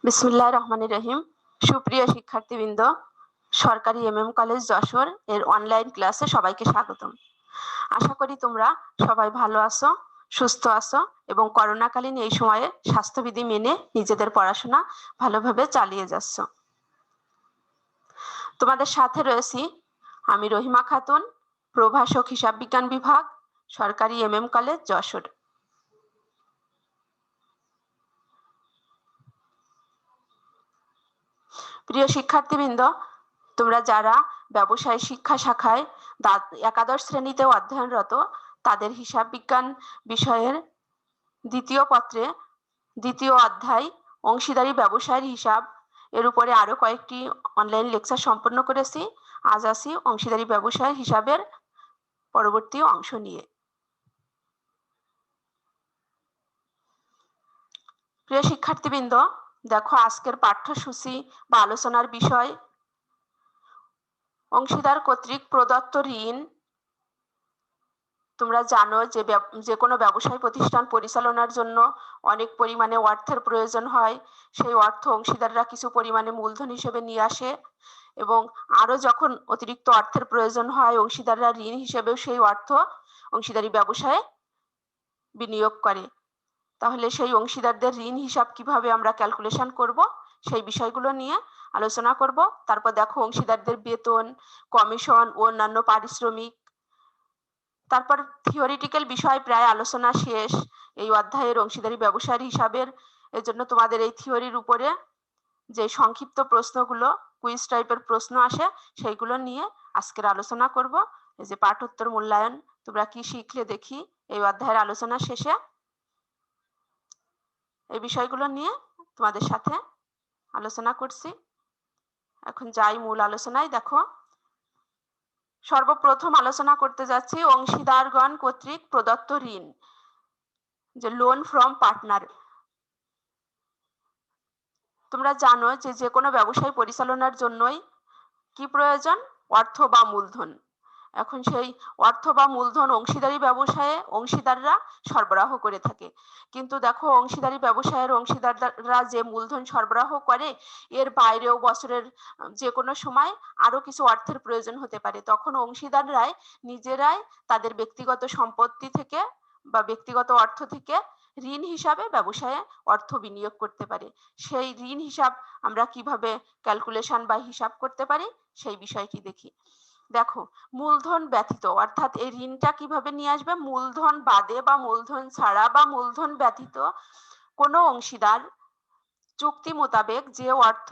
বিসমিল্লাহির রহমানির রহিম। সুপ্রিয় শিক্ষার্থীবৃন্দ, সরকারি এমএম কলেজ যশোর এর অনলাইন ক্লাসে সবাইকে স্বাগতম। আশা করি তোমরা সবাই ভালো আছো, সুস্থ আছো এবং করোনাকালীন এই সময়ে স্বাস্থ্যবিধি মেনে নিজেদের পড়াশোনা ভালোভাবে চালিয়ে যাচ্ছ। তোমাদের সাথে রয়েছি আমি রহিমা খাতুন, প্রভাষক হিসাব বিজ্ঞান বিভাগ, সরকারি এমএম কলেজ যশোর। প্রিয় শিক্ষার্থীবৃন্দ, তোমরা যারা ব্যবসায় শিক্ষা শাখায় একাদশ শ্রেণীতে অধ্যয়নরত, তাদের হিসাব বিজ্ঞান বিষয়ের দ্বিতীয় পত্রে দ্বিতীয় অধ্যায় অংশীদারি ব্যবসায়ের হিসাব এর উপরে আরো কয়েকটি অনলাইন লেকচার সম্পন্ন করেছি। আজ আসি অংশীদারি ব্যবসায়ের হিসাবের পরবর্তী অংশ নিয়ে। প্রিয় শিক্ষার্থীবৃন্দ, দেখো আজকের পাঠ্যসূচি বা আলোচনার বিষয় অংশীদার কর্তৃক প্রদত্ত ঋণ। তোমরা জানো যে কোনো ব্যবসায় প্রতিষ্ঠান পরিচালনার জন্য অনেক পরিমাণে অর্থের প্রয়োজন হয়। সেই অর্থ অংশীদাররা কিছু পরিমাণে মূলধন হিসেবে নিয়ে আসে এবং আরো যখন অতিরিক্ত অর্থের প্রয়োজন হয়, অংশীদাররা ঋণ হিসেবেও সেই অর্থ অংশীদারি ব্যবসায় বিনিয়োগ করে। তাহলে সেই অংশীদারদের ঋণ হিসাব কিভাবে আমরা ক্যালকুলেশন করব, সেই বিষয়গুলো নিয়ে আলোচনা করব। তারপর দেখো অংশীদারদের বেতন, কমিশন ও অন্যান্য পারিশ্রমিক। তারপর থিওরিটিক্যাল বিষয় প্রায় আলোচনা শেষ এই অধ্যায়ের অংশীদারি ব্যবসায়ের হিসাবের। এজন্য তোমাদের এই থিওরির উপরে যে সংক্ষিপ্ত প্রশ্নগুলো, কুইজ টাইপের প্রশ্ন আসে, সেইগুলো নিয়ে আজকের আলোচনা করব। এই যে পাঠোত্তর মূল্যায়ন, তোমরা কি শিখলে দেখি এই অধ্যায়ের আলোচনা শেষে। এই বিষয়গুলো নিয়ে তোমাদের সাথে আলোচনা করছি। এখন যাই মূল আলোচনায়। দেখো, সর্বপ্রথম আলোচনা করতে যাচ্ছি অংশীদারগণ কর্তৃক প্রদত্ত ঋণ, যে লোন ফ্রম পার্টনার। তোমরা জানো যে কোনো ব্যবসায় পরিচালনার জন্যই কি প্রয়োজন? অর্থ বা মূলধন। এখন সেই অর্থ বা মূলধন অংশীদারি ব্যবসায়ে অংশীদাররা সরবরাহ করে থাকে। কিন্তু দেখো, অংশীদারি ব্যবসায়ের অংশীদাররা যে মূলধন সরবরাহ করে, এর বাইরেও বছরের যে কোনো সময় আরো কিছু অর্থের প্রয়োজন হতে পারে। তখন অংশীদাররাই নিজেরাই তাদের ব্যক্তিগত সম্পত্তি থেকে বা ব্যক্তিগত অর্থ থেকে ঋণ হিসাবে ব্যবসায়ে অর্থ বিনিয়োগ করতে পারে। সেই ঋণ হিসাব আমরা কিভাবে ক্যালকুলেশন বা হিসাব করতে পারি, সেই বিষয়টি দেখি। দেখো, মূলধন ব্যতীত, অর্থাৎ এই ঋণটা কিভাবে নিয়ে আসবে? মূলধন বাদে বা মূলধন ছাড়া বা মূলধন ব্যতীত কোনো অংশীদার চুক্তি মোতাবেক যে অর্থ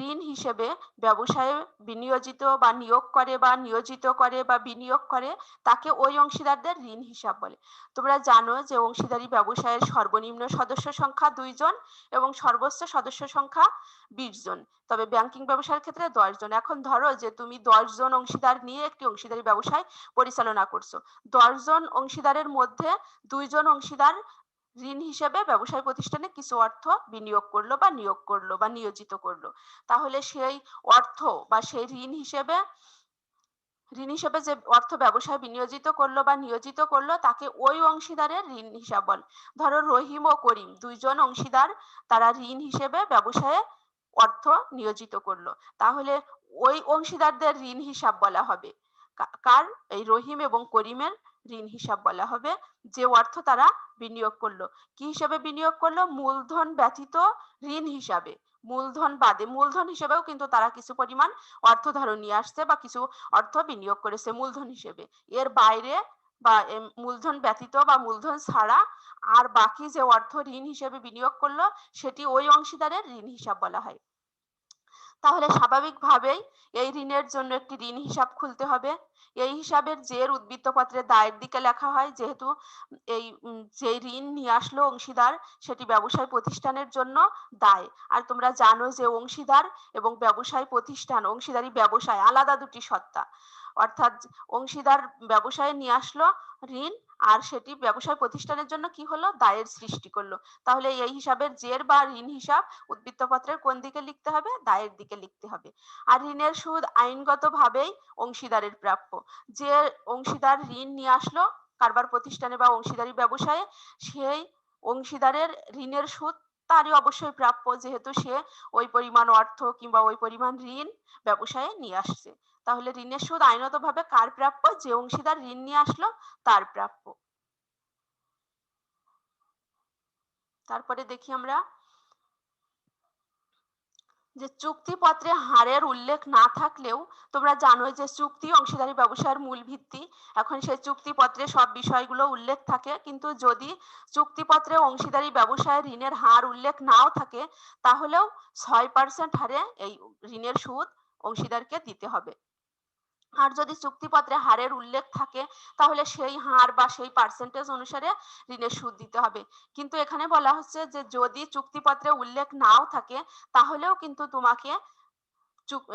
ঋণ হিসেবে ব্যবসায়ে বিনিয়োজিত বা নিয়োগ করে বা নিয়োজিত করে বা বিনিয়োগ করে, তাকে ওই অংশীদারদের ঋণ হিসাব বলে। তোমরা জানো যে অংশীদারি ব্যবসায়ের সর্বনিম্ন সদস্য সংখ্যা 2 জন এবং সর্বোচ্চ সদস্য সংখ্যা 20 জন। তবে ব্যাংকিং ব্যবসার ক্ষেত্রে 10 জন। এখন ধরো যে তুমি 10 জন অংশীদার নিয়ে একটি অংশীদারি ব্যবসায় পরিচালনা করছো। 10 জন অংশীদারের মধ্যে 2 জন অংশীদার ঋণ হিসেবে ব্যবসায় প্রতিষ্ঠানে কিছু অর্থ বিনিয়োগ করলো বা নিয়োগ করলো বা নিয়োজিত করলো। তাহলে সেই অর্থ বা সেই ঋণ হিসেবে যে অর্থ ব্যবসায় বিনিয়োজিত করলো বা নিয়োজিত করলো, তাকে ওই অংশীদারের ঋণ হিসাব বলে। ধরো রহিম ও করিম 2 জন অংশীদার, তারা ঋণ হিসেবে ব্যবসায়ে অর্থ নিয়োজিত করলো। তাহলে ওই অংশীদারদের ঋণ হিসাব বলা হবে। কার? এই রহিম এবং করিমের ঋণ হিসাব বলা হবে যে অর্থ তারা বিনিয়োগ করলো। কি হিসেবে বিনিয়োগ করলো? মূলধন ব্যতীত ঋণ হিসাবে। মূলধন বাদে, মূলধন হিসেবেও কিন্তু তারা কিছু পরিমাণ অর্থ ধার নিয়ে আসছে বা কিছু অর্থ বিনিয়োগ করেছে মূলধন হিসেবে। এর বাইরে বা মূলধন ব্যতীত বা মূলধন ছাড়া আর বাকি যে অর্থ ঋণ হিসেবে বিনিয়োগ করলো, সেটি ওই অংশীদারের ঋণ হিসাব বলা হয়। তাহলে স্বাভাবিকভাবেই এই ঋণের জন্য একটি ঋণ হিসাব খুলতে হবে। এই হিসাবের জের উদ্বৃত্তপত্রের দায়ের দিকে লেখা হয়, যেহেতু এই যে ঋণ নিয়ে আসলো অংশীদার, সেটি ব্যবসায় প্রতিষ্ঠানের জন্য দায়। আর তোমরা জানো যে অংশীদার এবং ব্যবসায় প্রতিষ্ঠান, অংশীদারি ব্যবসায় আলাদা দুটি সত্তা। অর্থাৎ অংশীদার ব্যবসায় নিয়ে আসলো ঋণ, আর সেটি ব্যবসায় প্রতিষ্ঠানের জন্য কি হলো? দায়ের সৃষ্টি করলো। তাহলে এই হিসাবের জের বা ঋণ হিসাব উদ্বৃত্তপত্রের কোন দিকে লিখতে হবে? দায়ের দিকে লিখতে হবে। আর ঋণের সুদ আইনগতভাবেই অংশীদারের প্রাপ্য। যে অংশীদার ঋণ নিয়ে আসলো কারবার প্রতিষ্ঠানে বা অংশীদারি ব্যবসায়ে, সেই অংশীদারের ঋণের সুদ তারই অবশ্যই প্রাপ্য, যেহেতু সে ওই পরিমাণ অর্থ কিংবা ওই পরিমাণ ঋণ ব্যবসায়ে নিয়ে আসছে। তাহলে ঋণের সুদ আইনতভাবে কার প্রাপ্য? যে অংশীদার ঋণ নিয়ে আসলো তার প্রাপ্য। তারপরে দেখি আমরা যে চুক্তিপত্রে হারের উল্লেখ না থাকলেও তোমরা জানো যে চুক্তি অংশীদারি ব্যবসায়ের মূল ভিত্তি। এখন সেই চুক্তিপত্রে সব বিষয়গুলো উল্লেখ থাকে, কিন্তু যদি চুক্তিপত্রে অংশীদারি ব্যবসায় ঋণের হার উল্লেখ নাও থাকে তাহলেও 6% হারে এই ঋণের সুদ অংশীদারকে দিতে হবে। আর যদি চুক্তিপত্রে হারের উল্লেখ থাকে তাহলে সেই হার বা সেই পার্সেন্টেজ অনুসারে ঋণের সুদ দিতে হবে। কিন্তু এখানে বলা হচ্ছে যে যদি চুক্তিপত্রে উল্লেখ নাও থাকে তাহলেও কিন্তু তোমাকে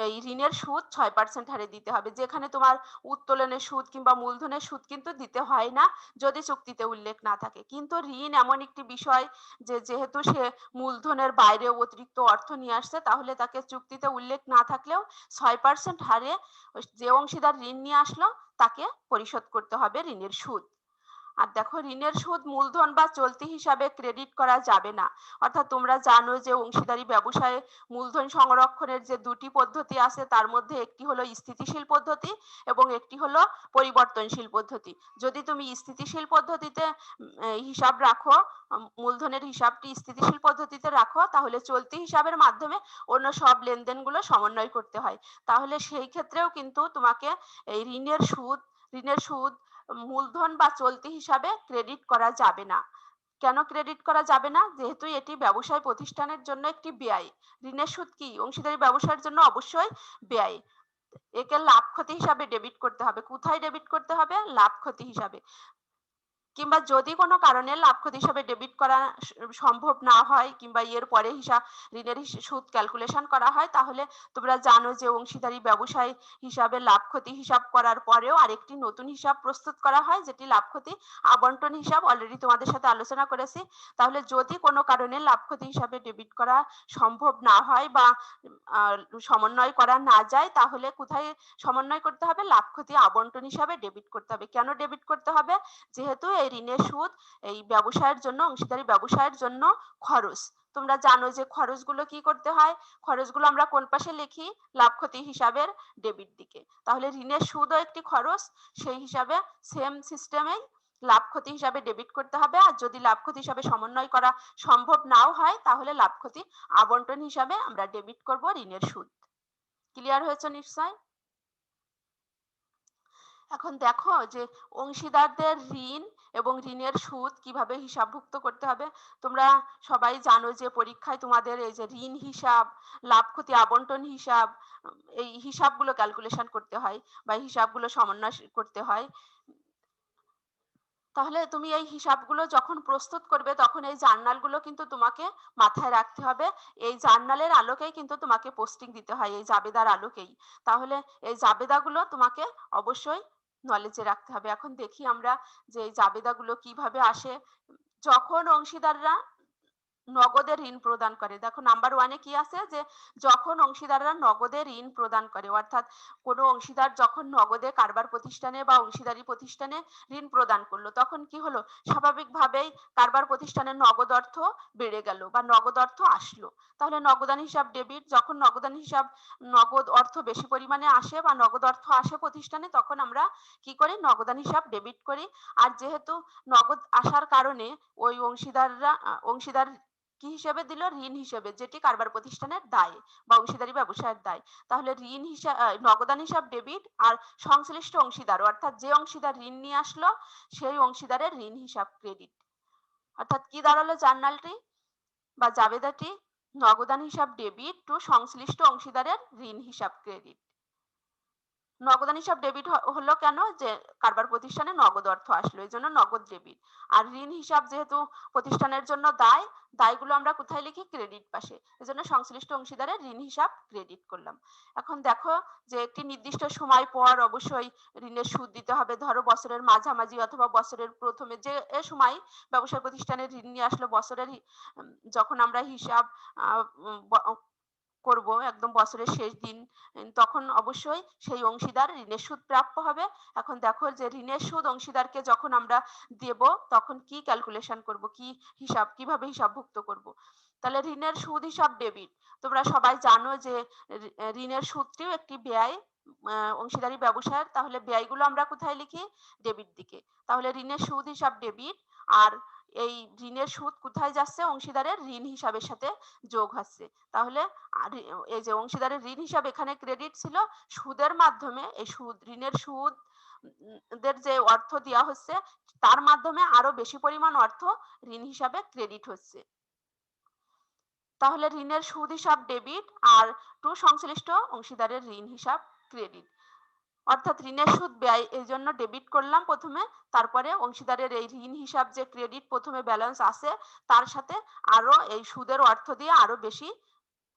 এই ঋণের সুদ 6% হারে দিতে হবে। যেখানে তোমার উত্তোলনের সুদ কিংবা মূলধনের সুদ কিন্তু দিতে হয় না যদি চুক্তিতে উল্লেখ না থাকে। কিন্তু ঋণ এমন একটি বিষয় যে যেহেতু সে মূলধনের বাইরে অতিরিক্ত অর্থ নিয়ে আসছে, তাহলে তাকে চুক্তিতে উল্লেখ না থাকলেও 6% হারে যে অংশীদার ঋণ নিয়ে আসলো তাকে পরিশোধ করতে হবে ঋণের সুদ। আর দেখো, ঋণের সুদ মূলধন বা চলতি হিসাবে ক্রেডিট করা যাবে না। অর্থাৎ তোমরা জানো যে অংশীদারি ব্যবসায়ে মূলধন সংরক্ষণের যে দুটি পদ্ধতি আছে তার মধ্যে একটি হলো স্থিতিশীল পদ্ধতি এবং একটি হলো পরিবর্তনশীল পদ্ধতি। যদি তুমি স্থিতিশীল পদ্ধতিতে হিসাব রাখো, মূলধনের হিসাবটি স্থিতিশীল পদ্ধতিতে রাখো, তাহলে চলতি হিসাবের মাধ্যমে অন্য সব লেনদেনগুলো সমন্বয় করতে হয়। তাহলে সেই ক্ষেত্রেও কিন্তু তোমাকে এই ঋণের সুদ মূলধন বা চলতি হিসাবে ক্রেডিট করা যাবে না। কেন ক্রেডিট করা যাবে না? যেহেতু এটি ব্যবসায় প্রতিষ্ঠানের জন্য একটি ব্যয়। ঋণের সুদ কি অংশীদারি ব্যবসার জন্য অবশ্যই ব্যয়। একে লাভ ক্ষতি হিসাবে ডেবিট করতে হবে। কোথায় ডেবিট করতে হবে? লাভ ক্ষতি হিসাবে। কিংবা যদি কোনো কারণে লাভ ক্ষতি হিসাবে ডেবিট করা সম্ভব না হয় কিংবা এর পরে ঋণের সুদ ক্যালকুলেশন করা হয়, তাহলে তোমরা জানো যে অংশীদারি ব্যবসায় হিসাবে লাভ ক্ষতি হিসাব করার পরেও আরেকটি নতুন হিসাব প্রস্তুত করা হয়, যেটি লাভ ক্ষতি আবন্টন হিসাব। অলরেডি তোমাদের সাথে আলোচনা করেছি। তাহলে যদি কোনো কারণে লাভ ক্ষতি হিসাবে ডেবিট করা সম্ভব না হয় বা সমন্বয় করা না যায়, তাহলে কোথায় সমন্বয় করতে হবে? লাভ ক্ষতি আবন্টন হিসাবে ডেবিট করতে হবে। কেন ডেবিট করতে হবে? যেহেতু এই ঋণের সুদ এই ব্যবসায়ের জন্য, অংশীদারি ব্যবসায়ের জন্য খরচ। তোমরা জানো যে খরচগুলো কি করতে হয়? খরচগুলো আমরা কোন পাশে লিখি? লাভ ক্ষতি হিসাবের ডেবিট দিকে। তাহলে ঋণের সুদও একটি খরচ, সেই হিসাবে সেম সিস্টেমেই লাভ ক্ষতি হিসাবে ডেবিট করতে হবে। আর যদি লাভ ক্ষতি হিসাবে সমন্বয় করা সম্ভব নাও হয় তাহলে লাভ ক্ষতি আবন্টন হিসাবে আমরা ডেবিট করব ঋণের সুদ। ক্লিয়ার হয়েছে নিশ্চয়? এখন দেখো যে অংশীদারদের ঋণ এবং ঋণের সুদ কিভাবে হিসাবভুক্ত করতে হবে। তোমরা সবাই জানো যে পরীক্ষায় তোমাদের এই যে ঋণ হিসাব, লাভ ক্ষতি আবন্টন হিসাব, এই হিসাবগুলো ক্যালকুলেশন করতে হয় বা হিসাবগুলো সমন্বয় করতে হয়। তাহলে তুমি এই হিসাবগুলো যখন প্রস্তুত করবে তখন এই জার্নালগুলো কিন্তু তোমাকে মাথায় রাখতে হবে। এই জার্নালের আলোকেই কিন্তু তোমাকে পোস্টিং দিতে হয়, এই জাবেদার আলোকেই। তাহলে এই জাবেদাগুলো তোমাকে অবশ্যই নলেজে রাখতে হবে। এখন দেখি আমরা যে এই জাবেদাগুলো কিভাবে আসে। যখন অংশীদাররা নগদে ঋণ প্রদান করে, দেখো নাম্বার ওয়ানে কি আছে যে যখন অংশীদাররা নগদে ঋণ প্রদান করে, অর্থাৎ কোনো অংশীদার যখন নগদে কারবার প্রতিষ্ঠানে বা অংশীদারি প্রতিষ্ঠানে ঋণ প্রদান করলো, তখন কি হলো? স্বাভাবিকভাবেই কারবার প্রতিষ্ঠানের নগদ অর্থ বেড়ে গেল বা নগদ অর্থ আসলো। তাহলে নগদান হিসাব ডেবিট। যখন নগদ অর্থ বেশি পরিমাণে আসে বা নগদ অর্থ আসে প্রতিষ্ঠানে, তখন আমরা কি করি? নগদান হিসাব ডেবিট করি। আর যেহেতু নগদ আসার কারণে ওই অংশীদার কি হিসেবে দিল? ঋণ হিসেবে, যেটি কারবার প্রতিষ্ঠানের দায় বা অংশীদারি ব্যবসায়ের দায়। তাহলে নগদান হিসাব ডেবিট আর সংশ্লিষ্ট অংশীদার, অর্থাৎ যে অংশীদার ঋণ নিয়ে আসলো সেই অংশীদারের ঋণ হিসাব ক্রেডিট। অর্থাৎ কি দাঁড়ালো জার্নালটি বা জাবেদাটি? নগদান হিসাব ডেবিট টু সংশ্লিষ্ট অংশীদারের ঋণ হিসাব ক্রেডিট। নগদান হিসাব ডেবিট হলো কেন? যে কারবার প্রতিষ্ঠানে নগদ অর্থ আসলো, এই জন্য নগদ ডেবিট। আর ঋণ হিসাব যেহেতু প্রতিষ্ঠানের জন্য দায়গুলো আমরা কোথায় লিখি? ক্রেডিট পাশে। এজন্য সংশ্লিষ্ট অংশীদারের ঋণ হিসাব ক্রেডিট করলাম। এখন দেখো যে একটি নির্দিষ্ট সময় পর অবশ্যই ঋণের সুদ দিতে হবে। ধরো বছরের মাঝামাঝি অথবা বছরের প্রথমে, যে এ সময় ব্যবসায় প্রতিষ্ঠানের ঋণ নিয়ে আসলো, বছরের যখন আমরা হিসাব করব একদম বছরের শেষ দিন, তখন অবশ্যই সেই অংশীদার ঋণের সুদ প্রাপ্য হবে। এখন দেখো যে ঋণের সুদ অংশীদারকে যখন আমরা দেব তখন কি ক্যালকুলেশন করব, কি হিসাব, কিভাবে হিসাবভুক্ত করব। তাহলে ঋণের সুদ হিসাব ডেবিট। তোমরা সবাই জানো যে ঋণের সুদটিও একটি ব্যয় অংশীদারি ব্যবসায়ের। তাহলে ব্যয়গুলো আমরা কোথায় লিখি? ডেবিট দিকে। তাহলে ঋণের সুদ হিসাব ডেবিট, আর এই ঋণের সুদ কোথায় যাচ্ছে? অংশীদারের ঋণ হিসাবের সাথে যোগ হচ্ছে। তাহলে এই যে অংশীদারের ঋণ হিসাব এখানে ক্রেডিট ছিল, সুদের মাধ্যমে এই সুদ, ঋণের সুদ দের যে অর্থ দেওয়া হচ্ছে তার মাধ্যমে আরো বেশি পরিমাণ অর্থ ঋণ হিসাবে ক্রেডিট হচ্ছে। তাহলে ঋণের সুদ হিসাব ডেবিট আর টু সংশ্লিষ্ট অংশীদারের ঋণ হিসাব ক্রেডিট। অর্থাৎ ঋণের সুদ ব্যয় এই জন্য ডেবিট করলাম প্রথমে, তারপরে অংশীদারের এই ঋণ হিসাব যে ক্রেডিট প্রথমে ব্যালেন্স আছে তার সাথে আরো এই সুদের অর্থ দিয়ে আরো বেশি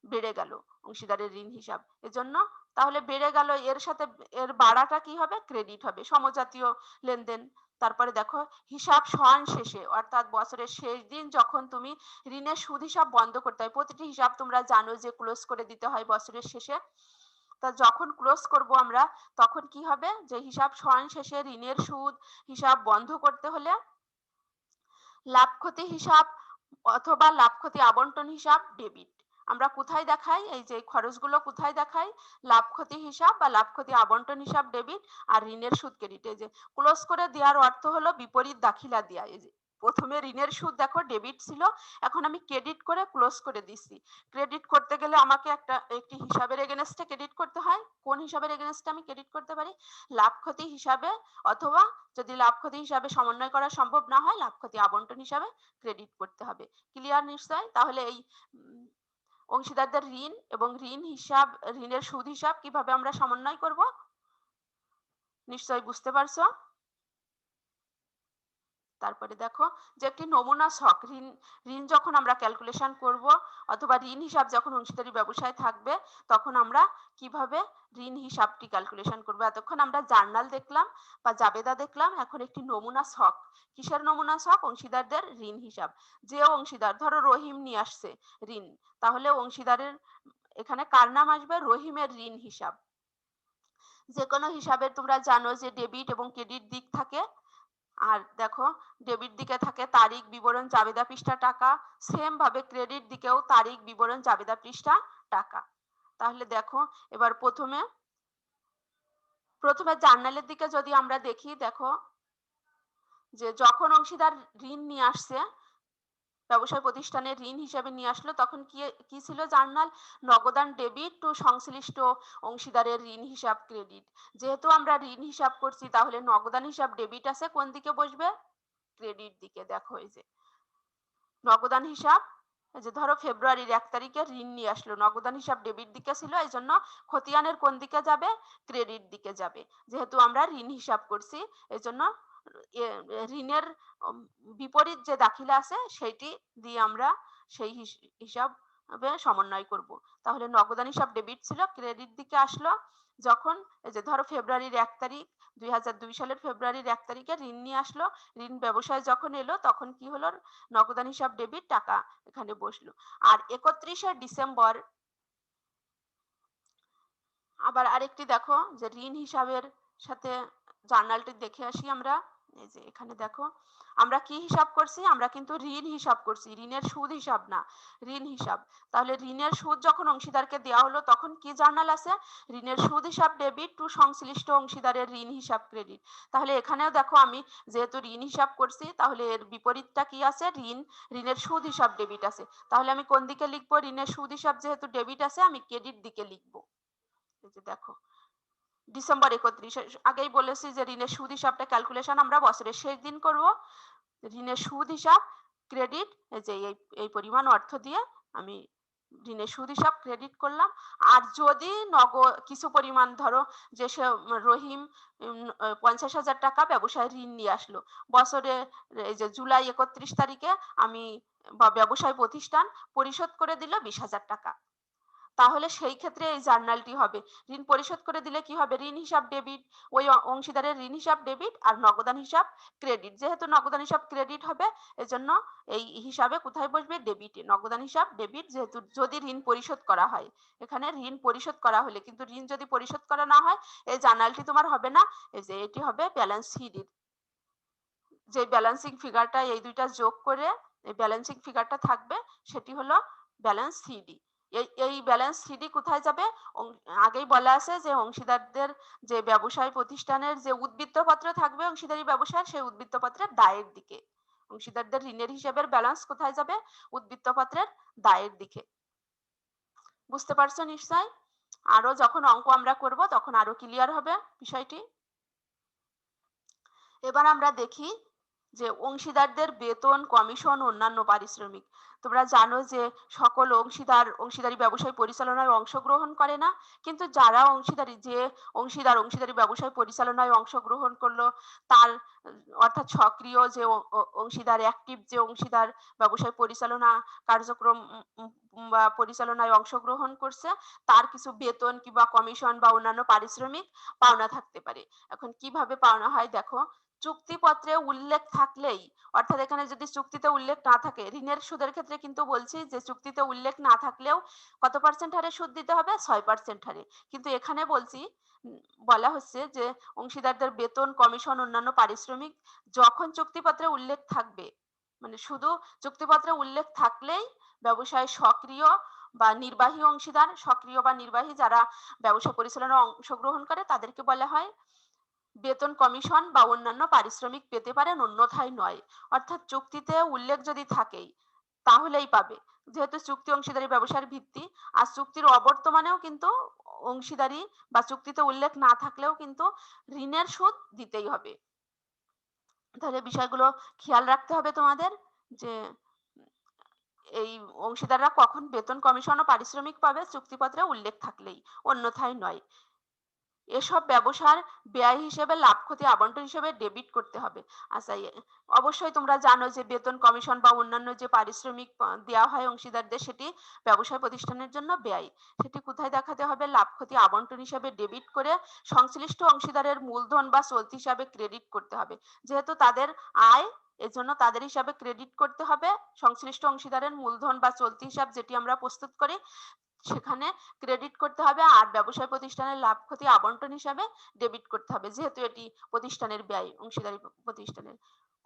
বেড়ে গেল অংশীদারের ঋণ হিসাব। এজন্য তাহলে বেড়ে গেল, এর সাথে এর বাড়াটা কি হবে? ক্রেডিট হবে, সমজাতীয় লেনদেন। তারপরে দেখো হিসাব সমান শেষে, অর্থাৎ বছরের শেষ দিন যখন তুমি ঋণের সুদ হিসাব বন্ধ করতে হয়, প্রতিটি হিসাব তোমরা জানো যে ক্লোজ করে দিতে হয় বছরের শেষে। তা যখন ক্লোজ করব আমরা তখন কি হবে? যে হিসাব সমান শেষে ঋণের সুদ হিসাব বন্ধ করতে হলে লাভ ক্ষতি হিসাব অথবা লাভ ক্ষতি আবন্টন হিসাব ডেবিট। আমরা কোথায় দেখাই? এই যে খরচগুলো কোথায় দেখাই? লাভ ক্ষতি হিসাব বা লাভ ক্ষতি আবন্টন হিসাব ডেবিট, আর ঋণের সুদ ক্রেডিট। এই যে ক্লোজ করে দেওয়ার অর্থ হলো বিপরীত দাখিলা দেয়া। এই যে প্রথমে ঋণের সুদ দেখো ডেবিট ছিল, এখন আমি ক্রেডিট করে ক্লোজ করে দিচ্ছি। ক্রেডিট করতে গেলে আমাকে একটি হিসাবের এগেনস্টে ক্রেডিট করতে হয়। কোন হিসাবের এগেনস্টে আমি ক্রেডিট করতে পারি? লাভ ক্ষতি হিসাবে, অথবা যদি লাভ ক্ষতি হিসাবে সমন্বয় করা সম্ভব না হয় লাভ ক্ষতি আবন্টন হিসাবে ক্রেডিট করতে হবে। ক্লিয়ার নিশ্চয়? তাহলে এই অংশীদারদের ঋণ এবং ঋণ হিসাব, ঋণের সুদ হিসাব কিভাবে আমরা সমন্বয় করব নিশ্চয়ই বুঝতে পারছো। তারপরে দেখো যে একটি নমুনা ছক, ঋণ যখন আমরা ক্যালকুলেশন করব অথবা ঋণ হিসাব যখন অংশীদারি ব্যবসায় থাকবে তখন আমরা কিভাবে ঋণ হিসাবটি ক্যালকুলেশন করব। এতক্ষণ আমরা জার্নাল দেখলাম বা জাবেদা দেখলাম, এখন একটি নমুনা ছক। কিসের নমুনা ছক? অংশীদারদের ঋণ হিসাব। যে অংশীদার, ধরো রহিম নিয়ে আসছে ঋণ, তাহলে অংশীদারের এখানে কার নাম আসবে? রহিমের ঋণ হিসাব। যে কোনো হিসাবের তোমরা জানো যে ডেবিট এবং ক্রেডিট দিক থাকে। আর দেখো ডেবিট দিকে থাকে তারিখ, বিবরণ, জাবেদা, পৃষ্ঠা, টাকা। সেম ভাবে ক্রেডিট দিকেও তারিখ, বিবরণ, জাবেদা, পৃষ্ঠা, টাকা। তাহলে দেখো এবার প্রথমে জার্নালের দিকে যদি আমরা দেখি, দেখো যে যখন অংশীদার ঋণ নিয়ে আসছে, ব্যবসায় প্রতিষ্ঠানের ঋণ হিসেবে নিয়ে আসলো, তখন কি ছিল জার্নাল? নগদান ডেবিট টু সংশ্লিষ্ট অংশীদারের ঋণ হিসাব ক্রেডিট। যেহেতু আমরা ঋণ হিসাব করছি তাহলে নগদান হিসাব ডেবিট আছে, কোন দিকে বসবে? ক্রেডিট দিকে। দেখো এই যে নগদান হিসাব, এই যে ধরো ফেব্রুয়ারির 1 তারিখে ঋণ নিয়ে আসলো, নগদান হিসাব ডেবিট দিকে ছিল, এই জন্য খতিয়ানের কোন দিকে যাবে? ক্রেডিট দিকে যাবে। যেহেতু আমরা ঋণ হিসাব করছি এই জন্য ঋণের বিপরীত যে দাখিলা আছে সেটি দিয়ে আমরা সেই হিসাব সমন্বয় করব। তাহলে নগদান হিসাব ডেবিট ছিল, ক্রেডিট দিকে আসলো যখন এই যে ধরো ফেব্রুয়ারির 1 তারিখ, 2002 সালের ফেব্রুয়ারির 1 তারিখে ঋণ নিয়ে আসলো, ঋণ ব্যবসায় যখন এলো তখন কি হলো? নগদান হিসাব ডেবিট, টাকা এখানে বসলো। আর 31শে ডিসেম্বর আবার আরেকটি দেখো যে ঋণ হিসাবের সাথে জার্নালটি দেখে আসি আমরা। এই যে এখানে দেখো আমরা কি হিসাব করছি? আমরা কিন্তু ঋণ হিসাব করছি, ঋণের সুদ হিসাব না, ঋণ হিসাব। তাহলে ঋণের সুদ যখন অংশীদারকে দেওয়া হলো তখন কি জার্নাল আছে? ঋণের সুদ হিসাব ডেবিট টু সংশ্লিষ্ট অংশীদারের ঋণ হিসাব ক্রেডিট। তাহলে এখানেও দেখো আমি যেহেতু ঋণ হিসাব করছি তাহলে এর বিপরীতটা কি আছে? ঋণের সুদ হিসাব ডেবিট আছে। তাহলে আমি কোন দিকে লিখবো? ঋণের সুদ হিসাব যেহেতু ডেবিট আছে আমি ক্রেডিট দিকে লিখবো। এই যে দেখো ডিসেম্বর 31, আগেই বলেছি যে ঋণের সুদ হিসাবটা ক্যালকুলেশন আমরা বছরের শেষ দিন করব। ঋণের সুদ হিসাব ক্রেডিট, এই যে এই পরিমাণ অর্থ দিয়ে আমি ঋণের সুদ হিসাব ক্রেডিট করলাম। আর যদি কিছু পরিমাণ ধরো যে সে রহিম 50,000 টাকা ব্যবসায় ঋণ নিয়ে আসলো বছরে, এই যে জুলাই 31 তারিখে আমি বা ব্যবসায় প্রতিষ্ঠান পরিশোধ করে দিল 20,000 টাকা। তাহলে সেই ক্ষেত্রে এই জার্নালটি হবে। ঋণ পরিশোধ করে দিলে কি হবে? ঋণ হিসাব ডেবিট, ওই অংশীদারের ঋণ হিসাব ডেবিট আর নগদান হিসাব ক্রেডিট। যেহেতু নগদান হিসাব ক্রেডিট হবে, এজন্য এই হিসাবে কোথায় বসবে? ডেবিটে। নগদান হিসাব ডেবিট, যেহেতু যদি ঋণ পরিশোধ করা হয়। এখানে ঋণ পরিশোধ করা হলে, কিন্তু ঋণ যদি পরিশোধ করা না হয়, এই জার্নালটি তোমার হবে না। এই যে এটি হবে ব্যালেন্স শিটের যে ব্যালেন্সিং ফিগারটা, এই দুইটা যোগ করে এই ব্যালেন্সিং ফিগারটা থাকবে, সেটি হলো ব্যালেন্স সিডি। এই ব্যালেন্স সিডি কোথায় যাবে? আগেই বলা আছে যে অংশীদারদের যে ব্যবসায় প্রতিষ্ঠানের যে উদ্বৃত্তপত্র থাকবে অংশীদারি ব্যবসার, সেই উদ্বৃত্তপত্রের দায়ের দিকে। অংশীদারদের ঋণের হিসাবের ব্যালেন্স কোথায় যাবে? উদ্বৃত্তপত্রের দায়ের দিকে। বুঝতে পারছো নিশ্চয়? আরো যখন অঙ্ক আমরা করব তখন আরো ক্লিয়ার হবে বিষয়টি। এবার আমরা দেখি যে অংশীদারদের বেতন, কমিশন, অন্যান্য পারিশ্রমিক। তোমরা জানো যে সকল অংশীদারি ব্যবসায় পরিচালনায় অংশগ্রহণ করে না, কিন্তু যারা অংশীদারি ব্যবসায় পরিচালনায় অংশগ্রহণ করলো, তার অর্থাৎ সক্রিয় যে অংশীদার, অ্যাক্টিভ যে অংশীদার ব্যবসায় পরিচালনা কার্যক্রম বা পরিচালনায় অংশগ্রহণ করছে, তার কিছু বেতন কিংবা কমিশন বা অন্যান্য পারিশ্রমিক পাওনা থাকতে পারে। এখন কিভাবে পাওনা হয় দেখো। চুক্তিপত্রে উল্লেখ থাকলেই, অর্থাৎ এখানে যদি চুক্তিতে উল্লেখ না থাকে, ঋণের সুদের ক্ষেত্রে কিন্তু বলছি যে চুক্তিতে উল্লেখ না থাকলেও কত পার্সেন্ট হারে সুদ দিতে হবে? 6% হারে। কিন্তু এখানে বলছি, বলা হচ্ছে যে অংশীদারদের বেতন, কমিশন, অন্যান্য পারিশ্রমিক যখন চুক্তিপত্রে উল্লেখ থাকবে, মানে শুধু চুক্তিপত্রে উল্লেখ থাকলেই ব্যবসায় সক্রিয় বা নির্বাহী অংশীদার, সক্রিয় বা নির্বাহী যারা ব্যবসা পরিচালনায় অংশগ্রহণ করে, তাদেরকে বলা হয় বেতন, কমিশন বা অন্যান্য পারিশ্রমিক পেতে পারেন, অন্যথায় নয়। অর্থাৎ চুক্তিতে উল্লেখ যদি থাকেই তাহলেই পাবে, যেহেতু চুক্তি অংশীদারি ব্যবসার ভিত্তি। আর চুক্তির অবর্তমানেও কিন্তু অংশীদারি বা চুক্তিতে উল্লেখ না থাকলেও কিন্তু ঋণের সুদ দিতেই হবে। তাহলে বিষয়গুলো খেয়াল রাখতে হবে তোমাদের, যে এই অংশীদাররা কখন বেতন, কমিশন ও পারিশ্রমিক পাবে? চুক্তিপত্রে উল্লেখ থাকলেই, অন্যথায় নয়। এসব ব্যবসার ব্যয় হিসেবে লাভ ক্ষতি আবন্টন হিসেবে ডেবিট করতে হবে। আচ্ছা, অবশ্যই তোমরা জানো যে বেতন, কমিশন বা অন্যান্য যে পারিশ্রমিক দেওয়া হয় অংশীদারদের, সেটি ব্যবসায় প্রতিষ্ঠানের জন্য ব্যয়। সেটি কোথায় দেখাতে হবে? লাভ ক্ষতি আবন্টন হিসেবে ডেবিট করে সংশ্লিষ্ট অংশীদারের মূলধন বা চলতি হিসাবে ক্রেডিট করতে হবে। যেহেতু তাদের আয়, এজন্য তাদের হিসাবে ক্রেডিট করতে হবে। সংশ্লিষ্ট অংশীদারের মূলধন বা চলতি হিসাব যেটি আমরা প্রস্তুত করি, সেখানে ক্রেডিট করতে হবে। আর ব্যবসায় প্রতিষ্ঠানের লাভ ক্ষতি আবন্টন হিসাবে ডেবিট করতে হবে, যেহেতু এটি প্রতিষ্ঠানের ব্যয়, অংশীদারি প্রতিষ্ঠানের।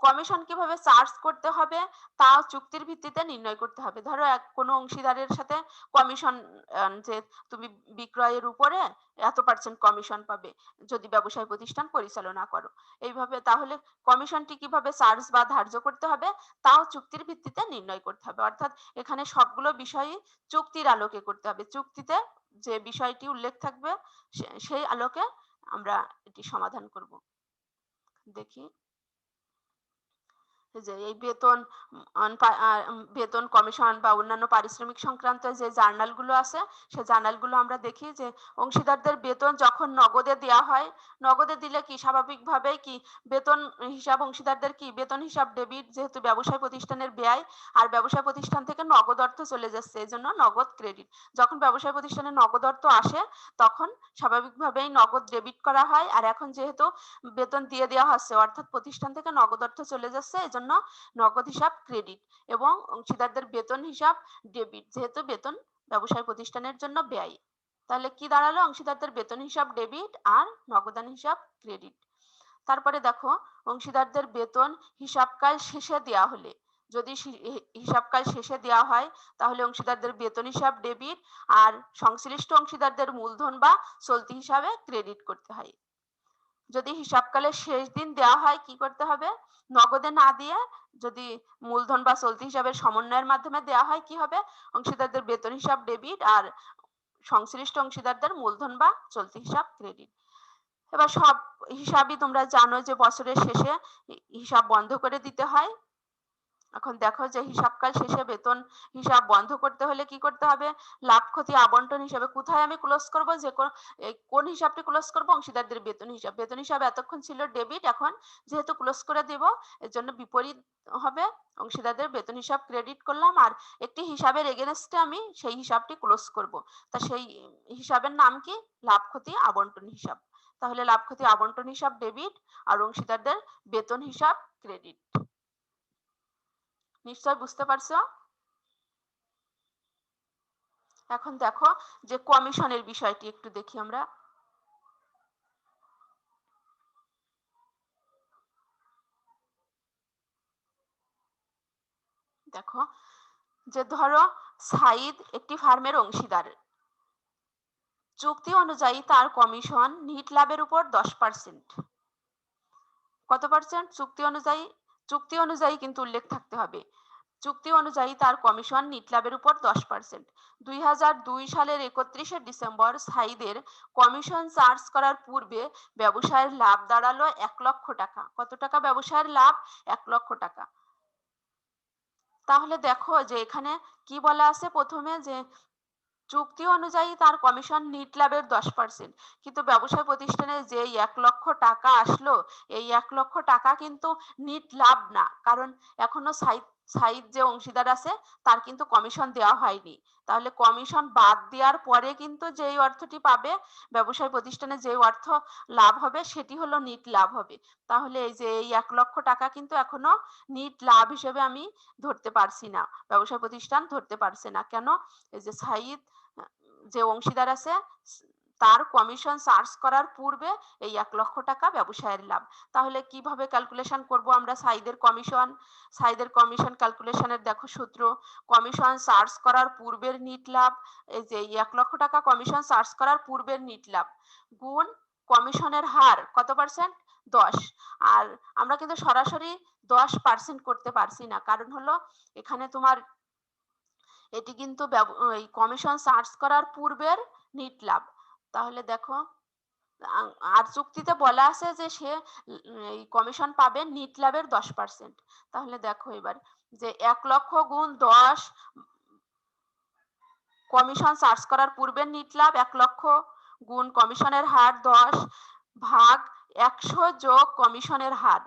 কমিশন কিভাবে চার্জ করতে হবে তাও চুক্তির ভিত্তিতে নির্ণয় করতে হবে। ধরো কোনো অংশীদারের সাথে কমিশন, যে তুমি বিক্রয়ের উপরে এত পার্সেন্ট কমিশন পাবে যদি ব্যবসায় প্রতিষ্ঠান পরিচালনা করো, এইভাবে। তাহলে কমিশনটি কিভাবে চার্জ বা ধার্য করতে হবে তাও চুক্তির ভিত্তিতে নির্ণয় করতে হবে। অর্থাৎ এখানে সবগুলো বিষয়ই চুক্তির আলোকে করতে হবে। চুক্তিতে যে বিষয়টি উল্লেখ থাকবে সেই আলোকে আমরা এটি সমাধান করব। দেখি যে এই বেতন, কমিশন বা অন্যান্য পারিশ্রমিক সংক্রান্ত যে জার্নালগুলো আছে, সেই জার্নালগুলো আমরা দেখি যে অংশীদারদের বেতন যখন নগদে দেওয়া হয়, নগদে দিলে কি স্বাভাবিকভাবেই কি বেতন হিসাব, অংশীদারদের কি বেতন হিসাব ডেবিট, যেহেতু ব্যবসায় প্রতিষ্ঠানের ব্যয় আর ব্যবসায় প্রতিষ্ঠান থেকে নগদ অর্থ চলে যাচ্ছে, এজন্য নগদ ক্রেডিট। যখন ব্যবসায় প্রতিষ্ঠানে নগদ অর্থ আসে তখন স্বাভাবিকভাবেই নগদ ডেবিট করা হয়। আর এখন যেহেতু বেতন দিয়ে দেওয়া হচ্ছে, অর্থাৎ প্রতিষ্ঠান থেকে নগদ অর্থ চলে যাচ্ছে, এজন্য নগদ হিসাব ক্রেডিট এবং অংশীদারদের বেতন হিসাব ডেবিট, যেহেতু বেতন ব্যবসায় প্রতিষ্ঠানের জন্য ব্যয়। তাহলে কি দাঁড়ালো? অংশীদারদের বেতন হিসাব ডেবিট আর নগদান হিসাব ক্রেডিট। তারপরে দেখো, অংশীদারদের বেতন হিসাবকাল শেষে দেওয়া হলে, যদি হিসাবকাল শেষে দেওয়া হয় তাহলে অংশীদারদের বেতন হিসাব ডেবিট আর সংশ্লিষ্ট অংশীদারদের মূলধন বা চলতি হিসাবে ক্রেডিট করতে হয়। যদি হিসাবকালের শেষ দিন দেওয়া হয় কি করতে হবে? নগদে না দিয়ে যদি মূলধন বা চলতি হিসাবের সমন্বয়ের মাধ্যমে দেওয়া হয়, কি হবে? অংশীদারদের বেতন হিসাব ডেবিট আর সংশ্লিষ্ট অংশীদারদের মূলধন বা চলতি হিসাব ক্রেডিট। এবার সব হিসাবই তোমরা জানো যে বছরের শেষে হিসাব বন্ধ করে দিতে হয়। এখন দেখো যে হিসাবকাল শেষে বেতন হিসাব বন্ধ করতে হলে কি করতে হবে, লাভ ক্ষতি আবন্টন হিসাবে কোথায় আমি ক্লোজ করব, যে কোন হিসাবটি ক্লোজ করব, অংশীদারদের বেতন হিসাব। বেতন হিসাব এতক্ষণ ছিল ডেবিট, এখন যেহেতু ক্লোজ করে দেব এর জন্য বিপরীত হবে, অংশীদারদের বেতন হিসাব ক্রেডিট করলাম আর একটি হিসাবের এগেনস্টে আমি সেই হিসাবটি ক্লোজ করব। তা সেই হিসাবের নাম কি, লাভ ক্ষতি আবন্টন হিসাব। তাহলে লাভ ক্ষতি আবন্টন হিসাব ডেবিট আর অংশীদারদের বেতন হিসাব ক্রেডিট। নিশ্চয় বুঝতে পারছো। এখন দেখো যে কমিশনের বিষয়টি একটু দেখি আমরা। দেখো যে ধরো সাইদ একটি ফার্মের অংশীদার, চুক্তি অনুযায়ী তার কমিশন নিট লাভের উপর 10%। কত পার্সেন্ট? চুক্তি অনুযায়ী কিন্তু উল্লেখ থাকতে হবে, চুক্তি অনুযায়ী তার কমিশন নিট লাভের উপর 10%। 2002 সালের 31শে ডিসেম্বর সাইদের কমিশন চার্জ করার পূর্বে ব্যবসায়ের লাভ দাঁড়ালো 1 লক্ষ টাকা। কত টাকা ব্যবসায়ের লাভ? 1 লক্ষ টাকা। তাহলে দেখো যে এখানে কি বলা আছে, প্রথমে যে চুক্তি অনুযায়ী তার কমিশন নিট লাভের 10%, কিন্তু ব্যবসায় প্রতিষ্ঠানে যে 1 লক্ষ টাকা আসলো, এই 1 লক্ষ টাকা কিন্তু নিট লাভ না, কারণ এখনো সাইদ যে অংশীদার আছে তার কিন্তু কমিশন দেওয়া হয়নি। তাহলে কমিশন বাদ দেওয়ার পরে কিন্তু যেই অর্থটি পাবে, ব্যবসায় প্রতিষ্ঠানে যে অর্থ লাভ হবে সেটি হলো নিট লাভ হবে। তাহলে এই যে এই 1 লক্ষ টাকা কিন্তু এখনো নিট লাভ হিসেবে আমি ধরতে পারছি না, ব্যবসায় প্রতিষ্ঠান ধরতে পারছে না। কেন? এই যে সাইদ যে অংশীদার আছে তার কমিশন চার্জ করার পূর্বে এই 1 লক্ষ টাকা ব্যবসায়ের লাভ। তাহলে কিভাবে ক্যালকুলেশন করব আমরা সাইদের কমিশন ক্যালকুলেশনের দেখো সূত্র, কমিশন চার্জ করার পূর্বের নিট লাভ, এই যে 1 লক্ষ টাকা কমিশন চার্জ করার পূর্বের নিট লাভ গুণ কমিশনের হার কত পার্সেন্ট? 10। আর আমরা কিন্তু সরাসরি 10% করতে পারছি না, কারণ হলো এখানে তোমার এটি কিন্তু কমিশন চার্জ করার পূর্বের নিট লাভ। তাহলে দেখো আর চুক্তিতে বলা আছে যে সে এই কমিশন পাবে নিট লাভের 10%। তাহলে দেখো এবার যে 1 লক্ষ গুণ 10 কমিশন চার্জ করার পূর্বের নিট লাভ 1 লক্ষ গুণ কমিশনের হার 10 ভাগ 100 যোগ কমিশনের হার।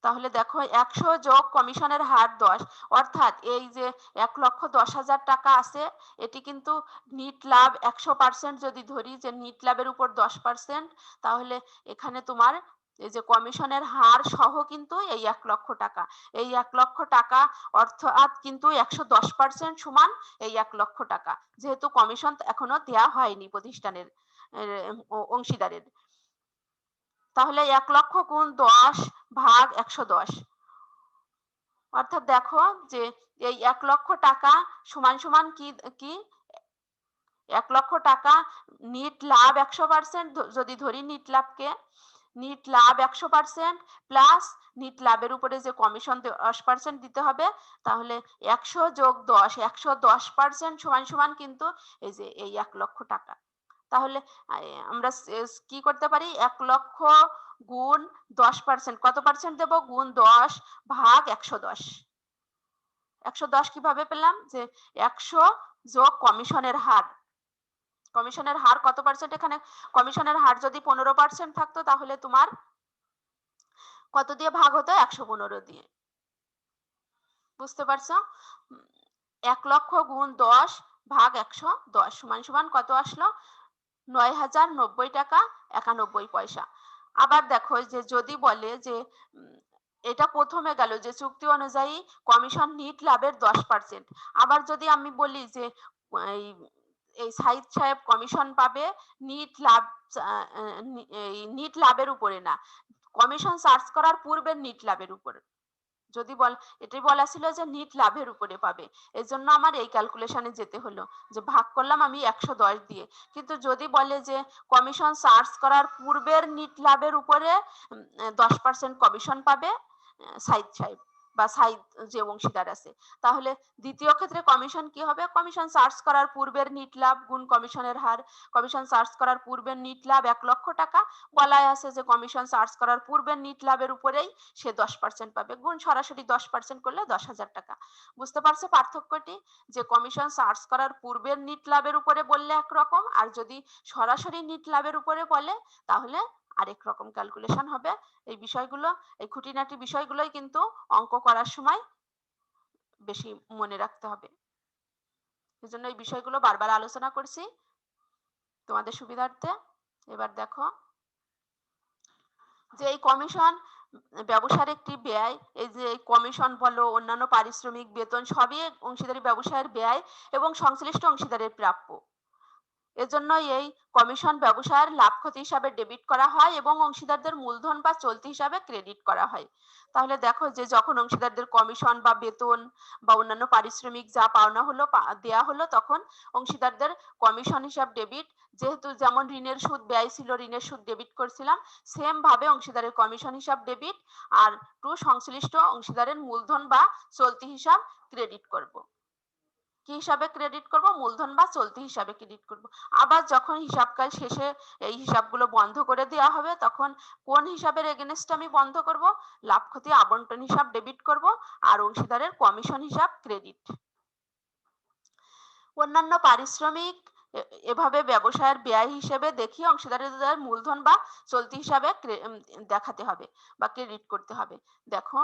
তাহলে দেখো 100 যোগ কমিশনের হার 10, অর্থাৎ এই যে 1,10,000 টাকা আছে এটি কিন্তু নিট লাভ 100% যদি ধরি যে নিট লাভের উপর 10%, তাহলে এখানে তোমার এই যে কমিশনের হার সহ কিন্তু এই 1 লক্ষ টাকা, এই 1 লক্ষ টাকা অর্থাৎ কিন্তু 110% সমান এই 1 লক্ষ টাকা, যেহেতু কমিশন এখনো দেয়া হয়নি প্রতিষ্ঠানের অংশীদারের। তাহলে 1 লক্ষ গুণ 10 ভাগ 110, অর্থাৎ দেখো যে এই 1 লক্ষ টাকা সমান সমান কি 1 লক্ষ টাকা নিট লাভ 100% যদি ধরি, নিট লাভ 100% প্লাস নিট লাভের উপরে যে কমিশন 10% দিতে হবে, তাহলে 100 যোগ 10 110% সমান সমান কিন্তু এই যে এই 1 লক্ষ টাকা। তাহলে আমরা কি করতে পারি, 1 লক্ষ গুণ 10%, কত পার্সেন্ট দেব? গুণ 10 ভাগ 110। 110 কিভাবে পেলাম? যে 100 যোগ কমিশনের হার, কমিশনের হার কত পার্সেন্ট? এখানে কমিশনের হার যদি 15% থাকতো তাহলে তোমার কত দিয়ে ভাগ হতো? 115 দিয়ে। বুঝতে পারছো? 1 লক্ষ গুণ 10 ভাগ 110 সমান সমান কত আসলো? 9,090 টাকা 91 পয়সা। আবার দেখো যে যদি বলে যে এটা প্রথমে গেল যে চুক্তি অনুযায়ী কমিশন নিট লাভের 10%, আবার যদি আমি বলি যে এই সাইদ সাহেব কমিশন পাবে নিট লাভ, নিট লাভের উপরে না, কমিশন চার্জ করার পূর্বের নিট লাভের উপরে, যদি এটাই বলা ছিল যে নিট লাভের উপরে পাবে, এজন্য আমার এই ক্যালকুলেশনে যেতে হলো, যে ভাগ করলাম আমি 110 দিয়ে। কিন্তু যদি বলে যে কমিশন চার্জ করার পূর্বের নিট লাভের উপরে 10% কমিশন পাবে সাইদ সাহেব, বা সাইড যে অংশীদার আছে। তাহলে দ্বিতীয় ক্ষেত্রে কমিশন কি হবে? কমিশন চার্জ করার পূর্বের নিট লাভ গুণ কমিশনের হার। কমিশন চার্জ করার পূর্বের নিট লাভ ১ লক্ষ টাকা, বলাই আছে যে কমিশন চার্জ করার পূর্বের নিট লাভের উপরেই সে 10% পাবে, গুণ সরাসরি 10% করলে 10,000 টাকা। বুঝতে পারছো পার্থক্যটি? যে কমিশন চার্জ করার পূর্বের নিট লাভের উপরে বললে একরকম, আর যদি সরাসরি নিট লাভের উপরে বলে তাহলে আরেক রকম ক্যালকুলেশন হবে। এই বিষয়গুলো, এই খুঁটিনাটি বিষয়গুলোই কিন্তু অঙ্ক করার সময় বেশি মনে রাখতে হবে। এজন্য এই বিষয়গুলো বারবার আলোচনা করছি তোমাদের সুবিধার্থে। এবার দেখো যে এই কমিশন ব্যবসার একটি ব্যয়। এই যে কমিশন বলো, অন্যান্য পারিশ্রমিক, বেতন সবই অংশীদারি ব্যবসায়ের ব্যয় এবং সংশ্লিষ্ট অংশীদারের প্রাপ্য। এজন্য এই কমিশন ব্যবসায়ের লাভ ক্ষতি হিসাবে ডেবিট করা হয় এবং অংশীদারদের মূলধন বা চলতি হিসাবে ক্রেডিট করা হয়। তাহলে দেখো যে যখন অংশীদারদের কমিশন বা বেতন বা অন্যান্য পারিশ্রমিক যা পাওনা হলো দেয়া হলো, তখন অংশীদারদের কমিশন হিসাব ডেবিট। যেহেতু যেমন ঋণের সুদ ব্যয় ছিল, ঋণের সুদ ডেবিট করছিলাম, সেম ভাবে অংশীদারের কমিশন হিসাব ডেবিট, আর টু সংশ্লিষ্ট অংশীদারের মূলধন বা চলতি হিসাব ক্রেডিট করব। কি হিসাবে ক্রেডিট করব? মূলধন বা চলতি হিসাবে ক্রেডিট করব। আবার যখন হিসাবকাল শেষে এই হিসাবগুলো বন্ধ করে দেওয়া হবে, তখন কোন হিসাবের এগেনস্টে আমি বন্ধ করব? লাভ ক্ষতি আবন্টন হিসাব ডেবিট করব আর অংশীদারের কমিশন হিসাব ক্রেডিট। অন্যান্য পারিশ্রমিক এভাবে ব্যবসায়ের ব্যয় হিসেবে দেখিয়ে অংশীদারদের মূলধন বা চলতি হিসাবে দেখাতে হবে বা ক্রেডিট করতে হবে। দেখো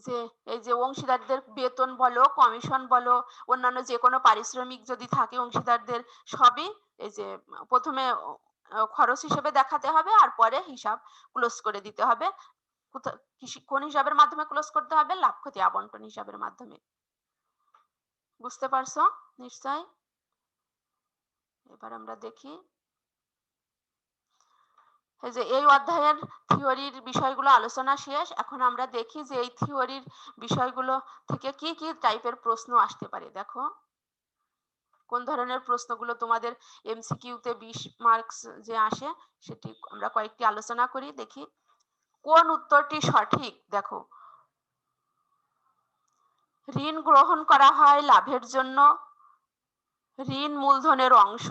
যে এই যে অংশীদারদের বেতন বলো, কমিশন বলো, অন্যান্য যে কোনো পারিশ্রমিক যদি থাকে অংশীদারদের, সবই এই যে প্রথমে খরচ হিসেবে দেখাতে হবে আর পরে হিসাব ক্লোজ করে দিতে হবে। কোন হিসাবের মাধ্যমে ক্লোজ করতে হবে? লাভ ক্ষতি আবন্টন হিসাবের মাধ্যমে। বুঝতে পারছো নিশ্চয়? এবার আমরা দেখি এই যে এই অধ্যায়ের থিওরির বিষয়গুলো আলোচনা শেষ। এখন আমরা দেখি যে এই থিওরির বিষয়গুলো থেকে কি কি টাইপের প্রশ্ন আসতে পারে। দেখো কোন ধরনের প্রশ্নগুলো তোমাদের এমসিকিউতে 20 মার্কস যে আসে, সেটি আমরা কয়েকটি আলোচনা করি। দেখি কোন উত্তরটি সঠিক। দেখো, ঋণ গ্রহণ করা হয় লাভের জন্য, ঋণ মূলধনের অংশ,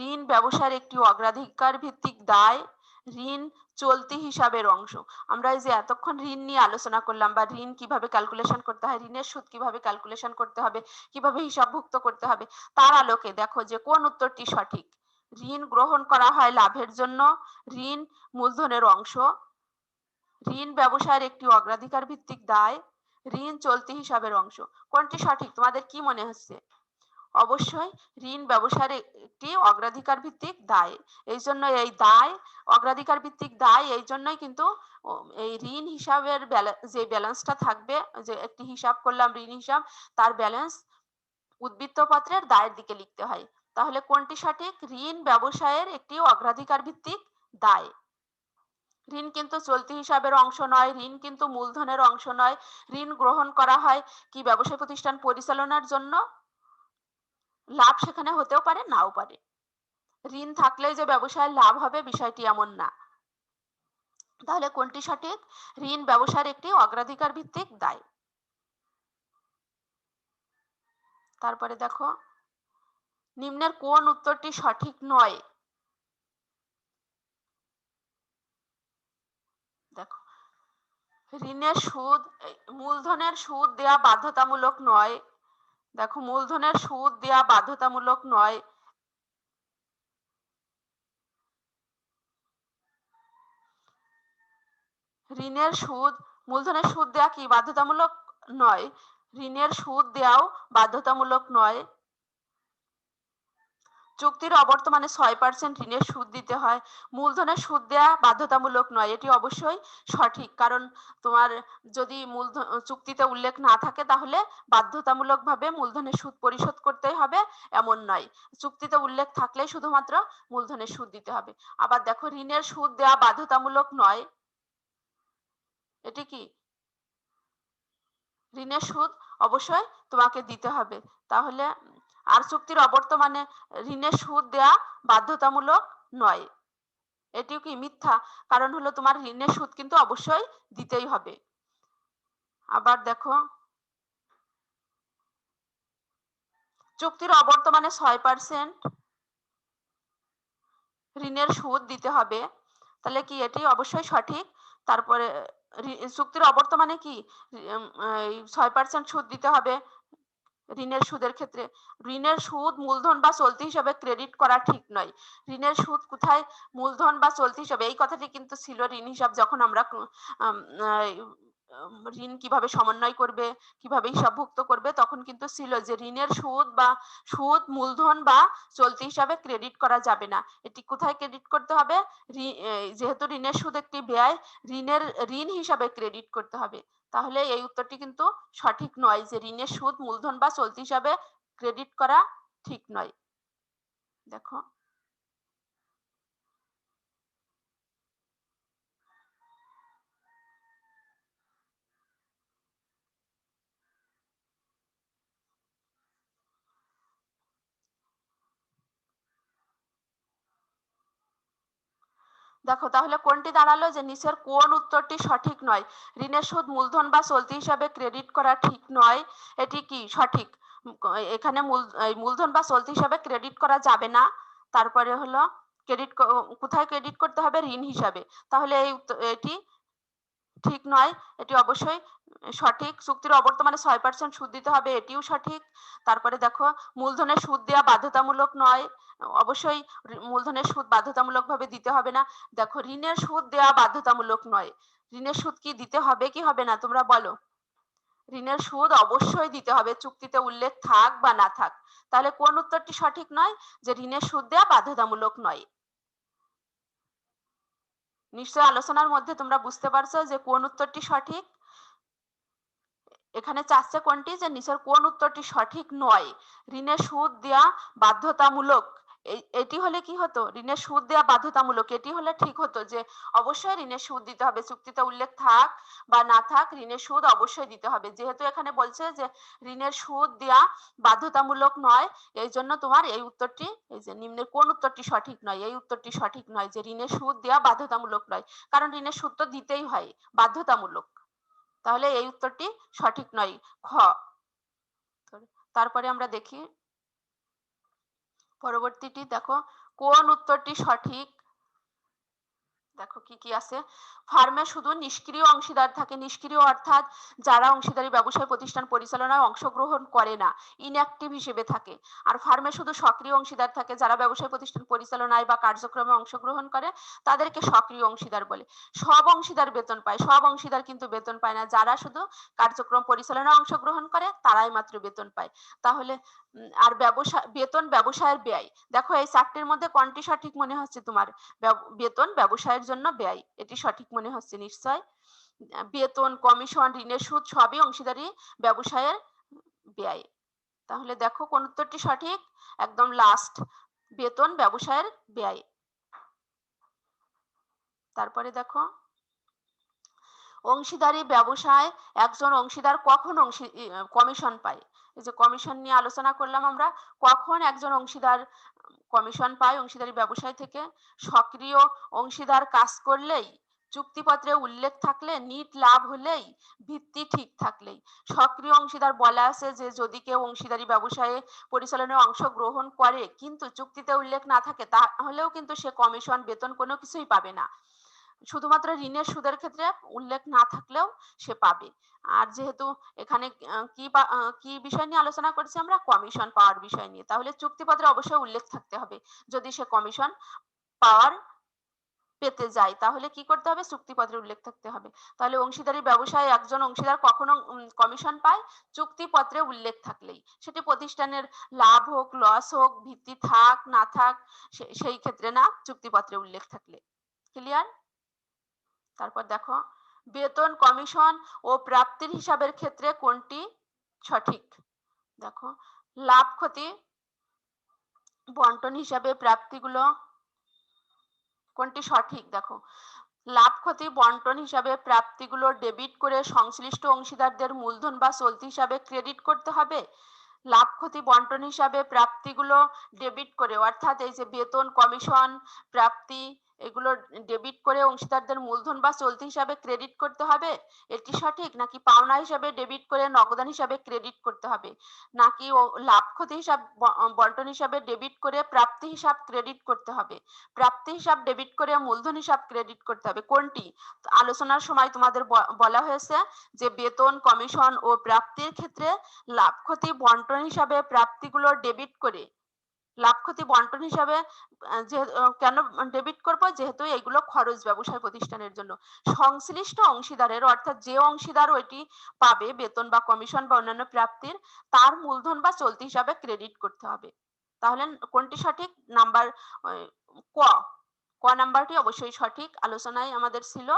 ঋণ ব্যবসার একটি অগ্রাধিকার ভিত্তিক দায়, ঋণ চলতি হিসাবের অংশ। আমরা এই যে এতক্ষণ ঋণ নিয়ে আলোচনা করলাম, বা ঋণ কিভাবে ক্যালকুলেশন করতে হয়, ঋণের সুদ কিভাবে ক্যালকুলেশন করতে হবে, কিভাবে হিসাবভুক্ত করতে হবে, তার আলোকে দেখো যে কোন উত্তরটি সঠিক। ঋণ গ্রহণ করা হয় লাভের জন্য, ঋণ মূলধনের অংশ, ঋণ ব্যবসায়ের একটি অগ্রাধিকার ভিত্তিক দায়, ঋণ চলতি হিসাবের অংশ। কোনটি সঠিক তোমাদের কি মনে হচ্ছে? অবশ্যই ঋণ ব্যবসার একটি অগ্রাধিকার ভিত্তিক দায়। এই জন্য এই দায় অগ্রাধিকার ভিত্তিক দায়, এই জন্যই কিন্তু এই ঋণ হিসাবের যে ব্যালেন্সটা থাকবে, যে একটি হিসাব করলাম ঋণ হিসাব, তার ব্যালেন্স উদ্বৃত্ত পত্রের দায়ের দিকে লিখতে হয়। তাহলে কোনটি সঠিক? ঋণ ব্যবসায়ের একটি অগ্রাধিকার ভিত্তিক দায়। ঋণ কিন্তু চলতি হিসাবের অংশ নয়, ঋণ কিন্তু মূলধনের অংশ নয়। ঋণ গ্রহণ করা হয় কি ব্যবসায় প্রতিষ্ঠান পরিচালনার জন্য, লাভ সেখানে হতেও পারে নাও পারে। ঋণ থাকলেই যে ব্যবসায় লাভ হবে বিষয়টি এমন না। তাহলে কোনটি সঠিক? ঋণ ব্যবসার একটি অগ্রাধিকার ভিত্তিক দায়। তারপরে দেখো নিম্নের কোন উত্তরটি সঠিক নয়। দেখো ঋণের সুদ, মূলধনের সুদ দেয়া বাধ্যতামূলক নয়। দেখো মূলধনের সুদ দেয়া বাধ্যতামূলক নয়। ঋণের সুদ, মূলধনের সুদ দেয়া কি বাধ্যতামূলক নয়? ঋণের সুদ দেওয়াও বাধ্যতামূলক নয়। চুক্তির অবর্তমানে 6% ঋণের সুদ দিতে হয়, মূলধনের সুদ দেয়া বাধ্যতামূলক নয়। এটি অবশ্যই সঠিক, কারণ তোমার যদি মূলধন চুক্তিতে উল্লেখ না থাকে তাহলে বাধ্যতামূলকভাবে মূলধনের সুদ পরিশোধ করতে হবে এমন নয়। চুক্তিতে উল্লেখ থাকলে শুধুমাত্র মূলধনের সুদ দিতে হবে। আবার দেখো ঋণের সুদ দেওয়া বাধ্যতামূলক নয়, এটি কি? ঋণের সুদ অবশ্যই তোমাকে দিতে হবে। তাহলে আর চুক্তির অবর্তমানে ঋণের সুদ দেয়া বাধ্যতামূলক নয়, এটিও কি মিথ্যা? কারণ হলো তোমার ঋণের সুদ কিন্তু অবশ্যই দিতেই হবে। আবার দেখো চুক্তির অবর্তমানে 6% ঋণের সুদ দিতে হবে, তাহলে কি এটি অবশ্যই সঠিক। তারপরে চুক্তির অবর্তমানে কি 6% সুদ দিতে হবে ঋণের সুদের ক্ষেত্রে। ঋণের সুদ মূলধন বা চলতি হিসাবে ক্রেডিট করা ঠিক নয়। ঋণের সুদ কোথায় মূলধন বা চলতি হিসাবে, এই কথাটি কিন্তু ছিল ঋণ হিসাব যখন আমরা ঋণ কিভাবে সমন্বয় করবে, কিভাবে হিসাবভুক্ত করবে, তখন কিন্তু ছিল যে ঋণের সুদ বা সুদ মূলধন বা চলতি হিসাবে ক্রেডিট করা যাবে না। এটি কোথায় ক্রেডিট করতে হবে, যেহেতু ঋণের সুদ একটি ব্যয়, ঋণ হিসাবে ক্রেডিট করতে হবে। তাহলে এই উত্তরটি কিন্তু সঠিক নয় যে ঋণের সুদ মূলধন বা চলতি হিসাবে ক্রেডিট করা ঠিক নয়। দেখো দেখো তাহলে কোনটি দাঁড়ালো যে নিচের কোন উত্তরটি সঠিক নয়। ঋণের সুদ মূলধন বা চলতি হিসাবে ক্রেডিট করা ঠিক নয়, এটি কি সঠিক। এখানে মূলধন বা চলতি হিসাবে ক্রেডিট করা যাবে না। তারপরে হলো ক্রেডিট কোথায় ক্রেডিট করতে হবে, ঋণ হিসাবে। তাহলে এটি ঠিক নয়, এটি অবশ্যই সঠিক। চুক্তির অবর্তমানে 6% সুদ দিতে হবে, এটিও সঠিক। তারপরে দেখো মূলধনের সুদ দেওয়া বাধ্যতামূলক নয়, অবশ্যই মূলধনের সুদ বাধ্যতামূলক ভাবে দিতে হবে না। দেখো ঋণের সুদ দেওয়া বাধ্যতামূলক নয়, ঋণের সুদ কি দিতে হবে কি হবে না তোমরা বলো। ঋণের সুদ অবশ্যই দিতে হবে, চুক্তিতে উল্লেখ থাক বা না থাক। তাহলে কোন উত্তরটি সঠিক নয়, যে ঋণের সুদ দেওয়া বাধ্যতামূলক নয়। নিশ্চয় আলোচনার মধ্যে তোমরা বুঝতে পারছো যে কোন উত্তরটি সঠিক। এখানে চাচ্ছে কোনটি, যে নিচের কোন উত্তরটি সঠিক নয়। ঋণের সুদ দেওয়া বাধ্যতামূলক, এটি হলে কি হতো, ঋণের সুদ দেওয়া বাধ্যতামূলক, এটি হলে ঠিক হতো যে অবশ্যই ঋণের সুদ দিতে হবে, চুক্তিতে উল্লেখ থাক বা না থাক ঋণের সুদ অবশ্যই দিতে হবে। যেহেতু এখানে বলছে যে ঋণের সুদ দেওয়া বাধ্যতামূলক নয়, এই জন্য তোমার এই উত্তরটি, এই যে নিম্নের কোন উত্তরটি সঠিক নয়, এই উত্তরটি সঠিক নয় যে ঋণের সুদ দেওয়া বাধ্যতামূলক নয়। কারণ ঋণের সুদ তো দিতেই হয়, বাধ্যতামূলক। তাহলে এই উত্তরটি সঠিক নয়, খ। তারপরে আমরা দেখি পরবর্তীটি, দেখো কোন উত্তরটি সঠিক। দেখো কি কি আছে। ফার্মে শুধু নিষ্ক্রিয় অংশীদার থাকে, নিষ্ক্রিয় অর্থাৎ যারা অংশীদারি ব্যবসায় প্রতিষ্ঠান পরিচালনায় অংশগ্রহণ করে না, ইনঅ্যাক্টিভ হিসেবে থাকে। আর ফার্মে শুধু সক্রিয় অংশীদার থাকে, যারা ব্যবসায় প্রতিষ্ঠান পরিচালনায় বা কার্যক্রমে অংশগ্রহণ করে, তাদেরকে সক্রিয় অংশীদার বলে। সব অংশীদার বেতন পায়, সব অংশীদার কিন্তু বেতন পায় না, যারা শুধু কার্যক্রম পরিচালনায় অংশগ্রহণ করে তারাই মাত্র বেতন পায়। তাহলে আর বেতন ব্যবসায়ের ব্যয়। দেখো এই চারটির মধ্যে কোনটি সঠিক মনে হচ্ছে তোমার, বেতন ব্যবসায়ের জন্য ব্যয়, এটি সঠিক মনে হচ্ছে নিশ্চয়। বেতন, কমিশন, ঋণের সুদ সবই অংশীদারি ব্যবসায়ের ব্যয়। তাহলে দেখো কোন উত্তরটি সঠিক, একদম লাস্ট, বেতন ব্যবসায়ের ব্যয়। তারপরে দেখো অংশীদারি ব্যবসায় একজন অংশীদার কখন কমিশন পায়। এই যে কমিশন নিয়ে আলোচনা করলাম আমরা, কখন একজন অংশীদার কমিশন পায় অংশীদারি ব্যবসায় থেকে, সক্রিয় অংশীদার কাজ করলেই, চুক্তিপত্রে উল্লেখ থাকলে, নিট লাভ হলেই, ভিত্তি ঠিক থাকলেই। সক্রিয় অংশীদার বলা আছে যে যদি কেউ অংশীদারি ব্যবসায়ে পরিচালনায় অংশগ্রহণ করে কিন্তু চুক্তিতে উল্লেখ না থাকে, তাহলেও কিন্তু সে কমিশন, বেতন কোনো কিছুই পাবে না। শুধুমাত্র ঋণের সুদের ক্ষেত্রে উল্লেখ না থাকলেও সে পাবে। আর যেহেতু এখানে কি বিষয় নিয়ে আলোচনা করছি আমরা, কমিশন পাওয়ার বিষয় নিয়ে, তাহলে চুক্তিপত্রে অবশ্যই উল্লেখ থাকতে হবে। যদি সে কমিশন পাওয়ার পেতে যায় তাহলে কি করতে হবে, চুক্তিপত্রে উল্লেখ থাকতে হবে। তাহলে অংশীদারি ব্যবসায় একজন অংশীদার কখনো কমিশন পায়, চুক্তিপত্রে উল্লেখ থাকলেই, সেটি প্রতিষ্ঠানের লাভ হোক, লস হোক, ভিত্তি থাক না থাক, সেই ক্ষেত্রে না, চুক্তিপত্রে উল্লেখ থাকলে। ক্লিয়ার। তারপর দেখো বেতন, কমিশন ও প্রাপ্তির হিসাবের ক্ষেত্রে কোনটি সঠিক। দেখো লাভ ক্ষতি বন্টন হিসাবে প্রাপ্তিগুলো কোনটি সঠিক। দেখো লাভ ক্ষতি বন্টন হিসাবে প্রাপ্তিগুলো ডেবিট করে সংশ্লিষ্ট অংশীদারদের মূলধন বা চলতি হিসাবে ক্রেডিট করতে হবে। লাভ ক্ষতি বন্টন হিসাবে প্রাপ্তিগুলো ডেবিট করে, অর্থাৎ এই যে বেতন, কমিশন, প্রাপ্তি, এগুলো ডেবিট করে অংশীদারদের মূলধন বা চলতি হিসাবে ক্রেডিট করতে হবে, এটি সঠিক? নাকি পাওনা হিসাবে ডেবিট করে নগদান হিসাবে ক্রেডিট করতে হবে, নাকি লাভ ক্ষতি হিসাব বন্টন হিসাবে ডেবিট করে প্রাপ্তি হিসাব ক্রেডিট করতে হবে, প্রাপ্তি হিসাব ডেবিট করে মূলধন হিসাব ক্রেডিট করতে হবে, কোনটি? আলোচনার সময় তোমাদের বলা হয়েছে যে বেতন, কমিশন ও প্রাপ্তির ক্ষেত্রে লাভ ক্ষতি বন্টন হিসাবে প্রাপ্তিগুলো ডেবিট করে লাভ ক্ষতি বন্টন হিসাবে কেন ডেবিট করব? যেহেতু এগুলো খরচ ব্যবসায় প্রতিষ্ঠানের জন্য। সংশ্লিষ্ট অংশীদারের, অর্থাৎ যে অংশীদার ওইটি পাবে বেতন বা কমিশন বা অন্যান্য প্রাপ্তির, তার মূলধন বা চলতি হিসাবে ক্রেডিট করতে হবে। তাহলে কোনটি সঠিক? নাম্বার ক, ক নাম্বারটি অবশ্যই সঠিক, আলোচনায় আমাদের ছিল।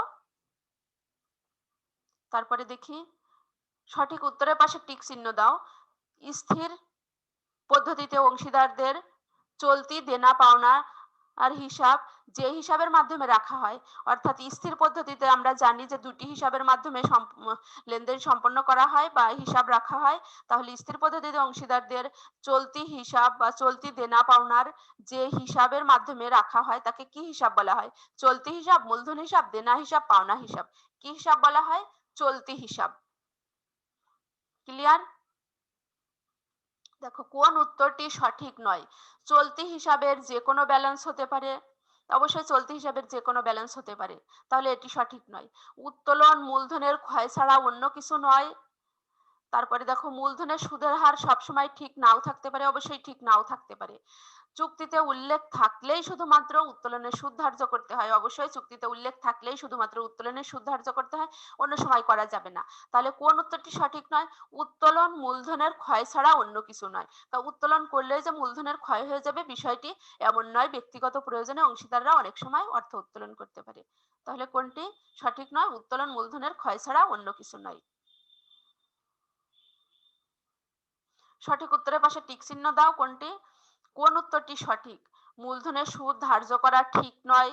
তারপরে দেখি, সঠিক উত্তরের পাশে টিক চিহ্ন দাও। স্থির পদ্ধতিতে অংশীদারদের চলতি দেনা পাওনা আর হিসাব যে হিসাবের মাধ্যমে রাখা হয়, অর্থাৎ স্থির পদ্ধতিতে আমরা জানি যে দুটি হিসাবের মাধ্যমে লেনদেন সম্পন্ন করা হয় বা হিসাব রাখা হয়। তাহলে স্থির পদ্ধতিতে অংশীদারদের চলতি হিসাব বা চলতি দেনা পাওনার যে হিসাবের মাধ্যমে রাখা হয় তাকে কি হিসাব বলা হয়? চলতি হিসাব, মূলধন হিসাব, দেনা হিসাব, পাওনা হিসাব। কি হিসাব বলা হয়? চলতি হিসাব। ক্লিয়ার? দেখো কোন উত্তরটি সঠিক নয়? চলতি হিসাবের যে কোনো ব্যালেন্স হতে পারে, অবশ্যই চলতি হিসাবের যে কোনো ব্যালেন্স হতে পারে, তাহলে এটি সঠিক নয়। উত্তোলন মূলধনের ক্ষয় ছাড়া অন্য কিছু নয়। তারপরে দেখো মূলধনের সুদের হার সবসময় ঠিক নাও থাকতে পারে, অবশ্যই ঠিক নাও থাকতে পারে। চুক্তিতে উল্লেখ থাকলেই শুধুমাত্র উত্তোলনের সুদ ধার্য করতে হয়, অবশ্যই চুক্তিতে উল্লেখ থাকলেই শুধুমাত্র উত্তোলনের সুদ ধার্য করতে হয়, অন্য সময় করা যাবে না। তাহলে কোন উত্তরটি সঠিক নয়? উত্তোলন মূলধনের ক্ষয় ছাড়া অন্য কিছু নয়। তা উত্তোলন করলেই যে মূলধনের ক্ষয় হয়ে যাবে বিষয়টি এমন নয়, ব্যক্তিগত প্রয়োজনে অংশীদাররা অনেক সময় অর্থ উত্তোলন করতে পারে। তাহলে কোনটি সঠিক নয়? উত্তোলন মূলধনের ক্ষয় ছাড়া অন্য কিছু নয়। সঠিক উত্তরের পাশে টিক চিহ্ন দাও। কোনটি? কোন উত্তরটি সঠিক? মূলধনের সুদ ধার্য করা ঠিক নয়।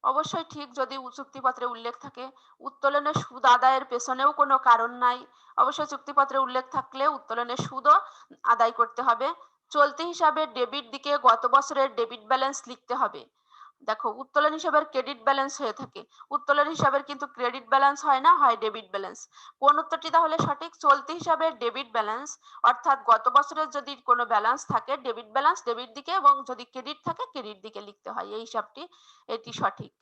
অবশ্যই ঠিক যদি চুক্তিপত্রে উল্লেখ থাকে। উত্তোলনের সুদ আদায়ের পেছনেও কোনো কারণ নাই, অবশ্যই চুক্তিপত্রে উল্লেখ থাকলে উত্তোলনের সুদও আদায় করতে হবে। চলতি হিসাবে ডেবিট দিকে গত বছরের ডেবিট ব্যালেন্স লিখতে হবে। দেখো উত্তোলন হিসাবের ক্রেডিট ব্যালেন্স হয়ে থাকে, উত্তোলন হিসাবের কিন্তু ক্রেডিট ব্যালেন্স হয় না, হয় ডেবিট ব্যালেন্স। কোন উত্তরটি তাহলে সঠিক? চলতি হিসাবের ডেবিট ব্যালেন্স, অর্থাৎ গত বছরের যদি কোনো ব্যালেন্স থাকে ডেবিট ব্যালেন্স ডেবিট দিকে, এবং যদি ক্রেডিট থাকে ক্রেডিট দিকে লিখতে হয়, এই হিসাবটি, এটি সঠিক।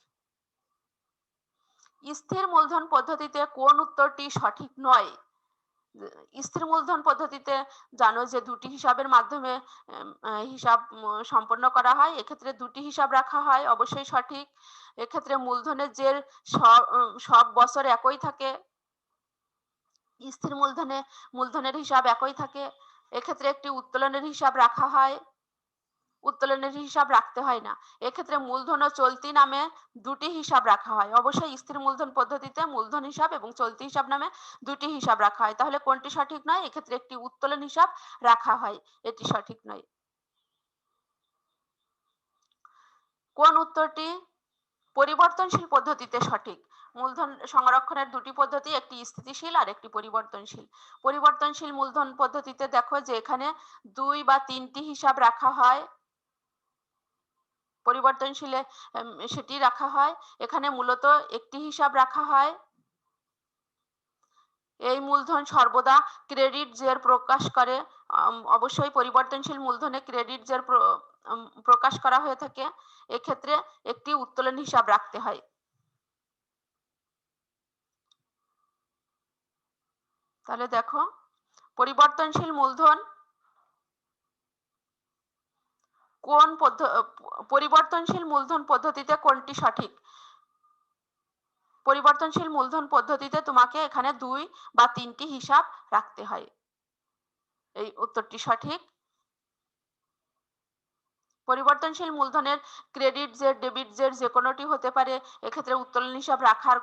স্থির মূলধন পদ্ধতিতে কোন উত্তরটি সঠিক নয়? স্থির মূলধন পদ্ধতিতে জানো যে দুটি হিসাবের মাধ্যমে হিসাব সম্পন্ন করা হয়, এক্ষেত্রে দুটি হিসাব রাখা হয়, অবশ্যই সঠিক। এক্ষেত্রে মূলধনের যে সব বছর একই থাকে, স্থির মূলধনের হিসাব একই থাকে। এক্ষেত্রে একটি উত্তোলনের হিসাব রাখা হয়, উত্তোলনের হিসাব রাখতে হয় না। এক্ষেত্রে মূলধন ও চলতি নামে দুটি হিসাব রাখা হয়, অবশ্যই স্থির মূলধন পদ্ধতিতে মূলধন হিসাব এবং চলতি হিসাব নামে দুটি হিসাব রাখা হয়। তাহলে কোনটি সঠিক নয়? এক্ষেত্রে একটি উত্তোলন হিসাব রাখা হয়, এটি সঠিক নয়। কোন উত্তরটি পরিবর্তনশীল পদ্ধতিতে সঠিক? মূলধন সংরক্ষণের দুটি পদ্ধতি, একটি স্থিতিশীল আর একটি পরিবর্তনশীল। পরিবর্তনশীল মূলধন পদ্ধতিতে দেখো যে এখানে 2 বা 3টি হিসাব রাখা হয়, পরিবর্তনশীলে সেটি রাখা হয়। এখানে মূলত একটি হিসাব রাখা হয়। এই মূলধন সর্বদা ক্রেডিট জের প্রকাশ করে, অবশ্যই পরিবর্তনশীল মূলধনে ক্রেডিট জের প্রকাশ করা হয়ে থাকে। এক্ষেত্রে একটি উত্তোলন হিসাব রাখতে হয়। তাহলে দেখো পরিবর্তনশীল মূলধন কোন পরিবর্তনশীল মূলধন পদ্ধতিতে কোনটি সঠিক? পরিবর্তনশীল মূলধন পদ্ধতিতে তোমাকে এখানে 2 বা 3টি হিসাব রাখতে হয়, এই উত্তরটি সঠিক। পরিবর্তনশীল মূলধনের ক্রেডিট জের, ডেবিট জের যে কোনোটি হতে পারে, এক্ষেত্রে উত্তোলন হিসাব রাখার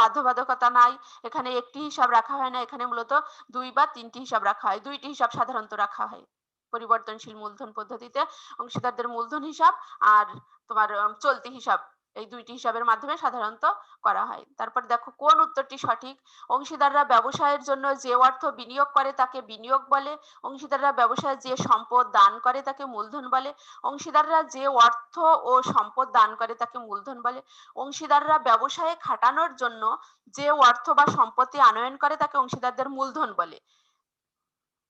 বাধ্যবাধকতা নাই। এখানে একটি হিসাব রাখা হয় না, এখানে মূলত 2 বা 3টি হিসাব রাখা হয়, 2টি হিসাব সাধারণত রাখা হয় পরিবর্তনশীল মূলধন পদ্ধতিতে। অংশীদারদের মূলধন হিসাব আর তোমার চলতি হিসাব, এই দুইটি হিসাবের মাধ্যমে সাধারণত করা হয়। তারপর দেখো কোন উত্তরটি সঠিক। অংশীদাররা ব্যবসায়ের জন্য যে অর্থ বিনিয়োগ করে তাকে বিনিয়োগ বলে। অংশীদাররা ব্যবসায় যে সম্পদ দান করে তাকে মূলধন বলে। অংশীদাররা যে অর্থ ও সম্পদ দান করে তাকে মূলধন বলে। অংশীদাররা ব্যবসায়ে খাটানোর জন্য যে অর্থ বা সম্পত্তি আনয়ন করে তাকে অংশীদারদের মূলধন বলে।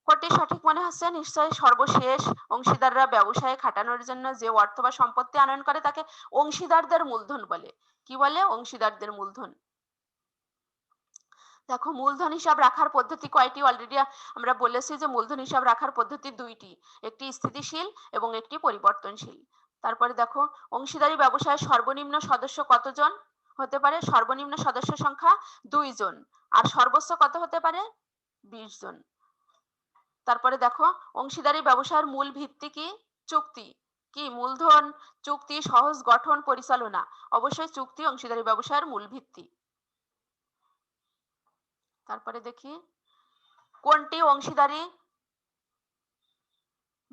কোনটি সঠিক মনে হচ্ছে? নিশ্চয়ই সর্বশেষ, অংশীদাররা ব্যবসায়ে খাটানোর জন্য যে অর্থ বা সম্পত্তি আনয়ন করে তাকে অংশীদারদের মূলধন বলে। কি বলে? অংশীদারদের মূলধন। দেখো মূলধন হিসাব রাখার পদ্ধতি কয়টি? অলরেডি আমরা বলেছি যে মূলধন হিসাব রাখার পদ্ধতি দুইটি, একটি স্থিতিশীল এবং একটি পরিবর্তনশীল। তারপরে দেখো অংশীদারি ব্যবসায় সর্বনিম্ন সদস্য কতজন হতে পারে? সর্বনিম্ন সদস্য সংখ্যা 2 জন। আর সর্বোচ্চ কত হতে পারে? 20 জন। তারপরে দেখো অংশীদারি ব্যবসায়ের মূল ভিত্তি কি? চুক্তি। কি? মূলধন, চুক্তি, সহজ গঠন, পরিচালনা। অবশ্যই চুক্তি অংশীদারি ব্যবসায়ের মূল ভিত্তি। তারপরে দেখি কোনটি অংশীদারি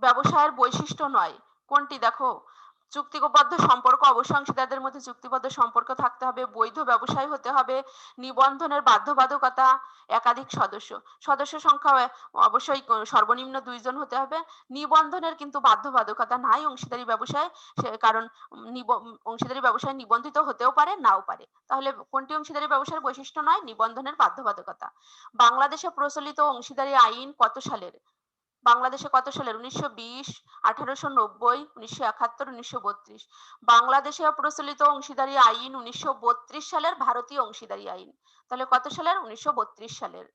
ব্যবসায়ের বৈশিষ্ট্য নয়? কোনটি? দেখো চুক্তিবদ্ধ সম্পর্ক, অবশ্যই অংশীদারদের মধ্যে চুক্তিবদ্ধ সম্পর্ক থাকতে হবে। বৈধ ব্যবসায় হতে হবে। নিবন্ধনের বাধ্যবাধকতা, একাধিক সদস্য। সদস্য সংখ্যা অবশ্যই সর্বনিম্ন 2 জন হতে হবে। নিবন্ধনের কিন্তু বাধ্যবাধকতা নাই অংশীদারি ব্যবসায়, কারণ অংশীদারি ব্যবসায় নিবন্ধিত হতেও পারে, নাও পারে। তাহলে কোনটি অংশীদারি ব্যবসায়ের বৈশিষ্ট্য নয়? নিবন্ধনের বাধ্যবাধকতা। বাংলাদেশে প্রচলিত অংশীদারি আইন কত সালের? বাংলাদেশে কত সালের? 1920, 1890, 1971, 1932। বাংলাদেশে প্রচলিত অংশীদারি আইন 1932 সালের ভারতীয় অংশীদারি আইন। তাহলে কত সালের? 1932 সালের।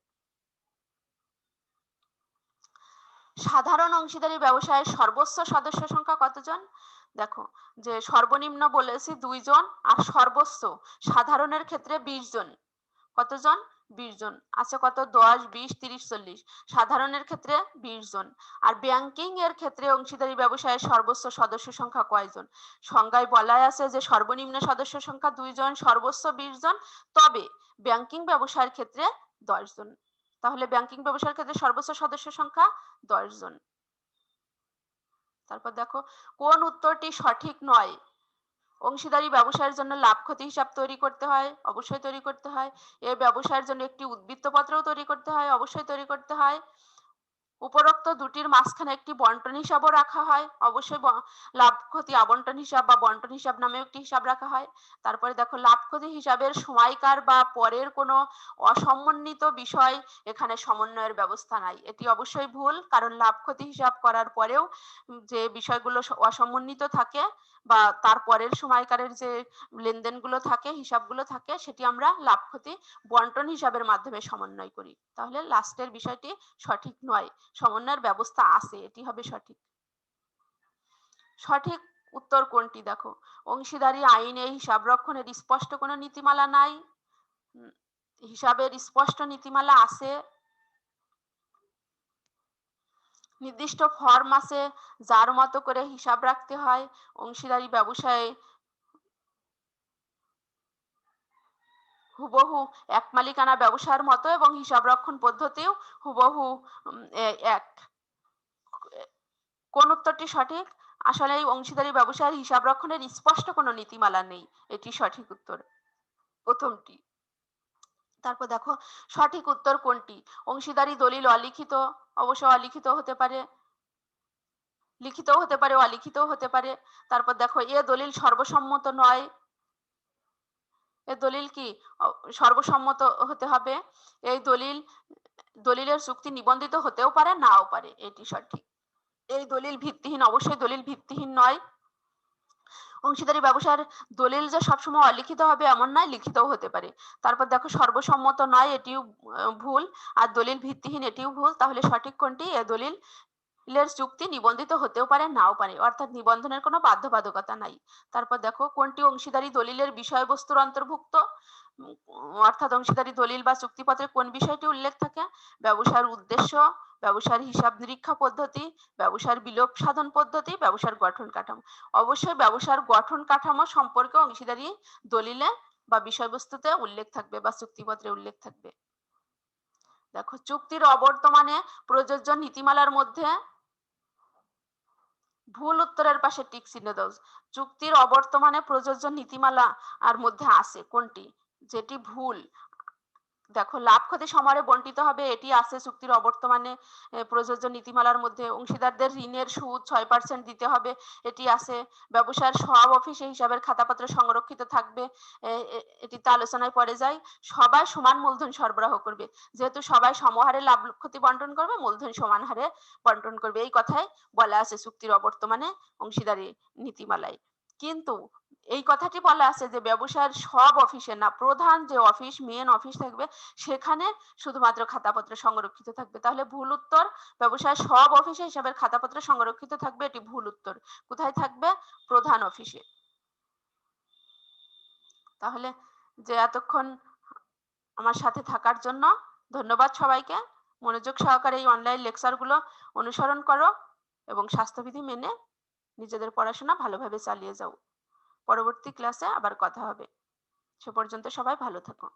সাধারণ অংশীদারি ব্যবসায়ের সর্বোচ্চ সদস্য সংখ্যা কতজন? দেখো যে সর্বনিম্ন বলেছি 2 জন, আর সর্বোচ্চ সাধারণের ক্ষেত্রে 20 জন। কতজন? 20 জন। আচ্ছা কত? 10, 20, 30, 40। সাধারণের ক্ষেত্রে 20 জন। আর ব্যাংকিং এর ক্ষেত্রে অংশীদারি ব্যবসায়ের সর্বোচ্চ সদস্য সংখ্যা কয়জন? সংজ্ঞায় বলাই আছে যে সর্বনিম্ন সদস্য সংখ্যা 2 জন, সর্বোচ্চ 20 জন। তবে ব্যাংকিং ব্যবসায়ের ক্ষেত্রে 10 জন। তাহলে ব্যাংকিং ব্যবসায়ের ক্ষেত্রে সর্বোচ্চ সদস্য সংখ্যা 10 জন। তারপর দেখো কোন উত্তরটি সঠিক নয়? অংশীদারি ব্যবসায়ের জন্য লাভ ক্ষতি হিসাব তৈরি করতে হয়, অবশ্যই তৈরি করতে হয়। এই ব্যবসায়ের জন্য একটি উদ্বৃত্তপত্রও তৈরি করতে হয়, অবশ্যই তৈরি করতে হয়। উপরোক্ত দুটির মাঝখানে একটি বন্টন হিসাবও রাখা হয়, অবশ্যই লাভ ক্ষতি আবন্টন হিসাব বা বন্টন হিসাব নামেও একটি হিসাব রাখা হয়। তারপরে দেখো লাভ ক্ষতি হিসাবের সময়কার বা পরের কোনো অসমন্বিত বিষয় এখানে সমন্বয়ের ব্যবস্থা নাই। এটি অবশ্যই ভুল, কারণ লাভ ক্ষতি হিসাব করার পরেও যে বিষয়গুলো অসমন্বিত থাকে বা তার পরের সময়কারের যে লেনদেনগুলো থাকে, হিসাবগুলো থাকে, সেটি আমরা লাভ ক্ষতি বন্টন হিসাবের মাধ্যমে সমন্বয় করি। তাহলে লাস্টের বিষয়টি সঠিক নয়, সমন্বয়ের ব্যবস্থা আছে, এটি হবে সঠিক। সঠিক উত্তর কোনটি? দেখো অংশীদারি আইনে হিসাব রক্ষণের স্পষ্ট কোনো নীতিমালা নাই। হিসাবের স্পষ্ট নীতিমালা আছে, নির্দিষ্ট ফর্ম আছে যার মতো করে হিসাব রাখতে হয়। অংশীদারি ব্যবসায়ে হুবহু এক মালিকানা ব্যবসার মতো এবং হিসাব রক্ষণ পদ্ধতিও হুবহু এক। কোন উত্তরটি সঠিক? আসলে এই অংশীদারি ব্যবসায়ের হিসাব রক্ষণের স্পষ্ট কোনো নীতিমালা নেই, এটি সঠিক উত্তর, প্রথমটি। তারপর দেখো সঠিক উত্তর কোনটি? অংশীদারি দলিল অলিখিত, অবশ্য অলিখিত হতে পারে, লিখিতও হতে পারে, অলিখিতও হতে পারে। তারপর দেখো এ দলিল সর্বসম্মত নয়। এ দলিল কি? সর্বসম্মত হতে হবে। এই দলিলের চুক্তি নিবন্ধিত হতেও পারে, নাও পারে, এটি সঠিক। এই দলিল ভিত্তিহীন, অবশ্যই দলিল ভিত্তিহীন নয়। অংশীদারি ব্যবসার দলিল যে সবসময় অলিখিত হবে এমন নয়, লিখিতও হতে পারে। তারপর দেখো সর্বসম্মত নয়, এটিও ভুল। আর দলিল ভিত্তিহীন, এটিও ভুল। তাহলে সঠিক কোনটি? এ দলিল এর চুক্তি নিবন্ধিত হতেও পারে, নাও পারে, অর্থাৎ নিবন্ধনের কোনো বাধ্যবাধকতা নাই। তারপর দেখো কোনটি অংশীদারি দলিলের বিষয়বস্তুর অন্তর্ভুক্ত? অর্থাৎ অংশীদারি দলিল বা চুক্তিপত্রে কোন বিষয়টি উল্লেখ থাকে? ব্যবসার উদ্দেশ্য, ব্যবসার হিসাব নিরীক্ষা পদ্ধতি, ব্যবসার বিলোপ সাধন পদ্ধতি, ব্যবসার গঠন কাঠামো। অবশ্যই ব্যবসার গঠন কাঠামো সম্পর্কে অংশীদারি দলিলে বা বিষয়বস্তুতে উল্লেখ থাকবে বা চুক্তিপত্রে উল্লেখ থাকবে। দেখো চুক্তির অবর্তমানে প্রযোজ্য নীতিমালার মধ্যে ভুল উত্তরের পাশে টিক চিহ্ন দাও। চুক্তির অবর্তমানে প্রযোজ্য নীতিমালা আর মধ্যে আছে কোনটি? যেটি ভুল, দেখো লাভ ক্ষতি সমারে বন্টিত হবে, এটি আছে চুক্তির অবর্তমানে প্রযোজ্য নীতিমালার মধ্যে। অংশীদারদের ঋণের সুদ 6% দিতে হবে, এটি আছে। ব্যবসার সব অফিসে হিসাবের খাতাপত্র সংরক্ষিত থাকবে, এটিতে আলোচনায় পড়ে যায়। সবাই সমান মূলধন সরবরাহ করবে, যেহেতু সবাই সমহারে লাভ ক্ষতি বন্টন করবে, মূলধন সমান হারে বন্টন করবে, এই কথাই বলা আছে চুক্তির অবর্তমানে অংশীদারি নীতিমালায়। কিন্তু এই কথাটি বলা আছে যে ব্যবসার সব অফিসে না, প্রধান যে অফিস, মেন অফিস থাকবে সেখানে শুধুমাত্র খাতাপত্র সংরক্ষিত থাকবে। তাহলে ভুল উত্তর, ব্যবসার সব অফিসে হিসাবের খাতাপত্র সংরক্ষিত থাকবে, এটি ভুল উত্তর। কোথায় থাকবে? প্রধান অফিসে। তাহলে যে এতক্ষণ আমার সাথে থাকার জন্য ধন্যবাদ সবাইকে। মনোযোগ সহকারে এই অনলাইন লেকচারগুলো অনুসরণ করো এবং স্বাস্থ্যবিধি মেনে নিজেদের পড়াশোনা ভালোভাবে চালিয়ে যাও। পরবর্তী ক্লাসে আবার কথা হবে। সে পর্যন্ত সবাই ভালো থাকো।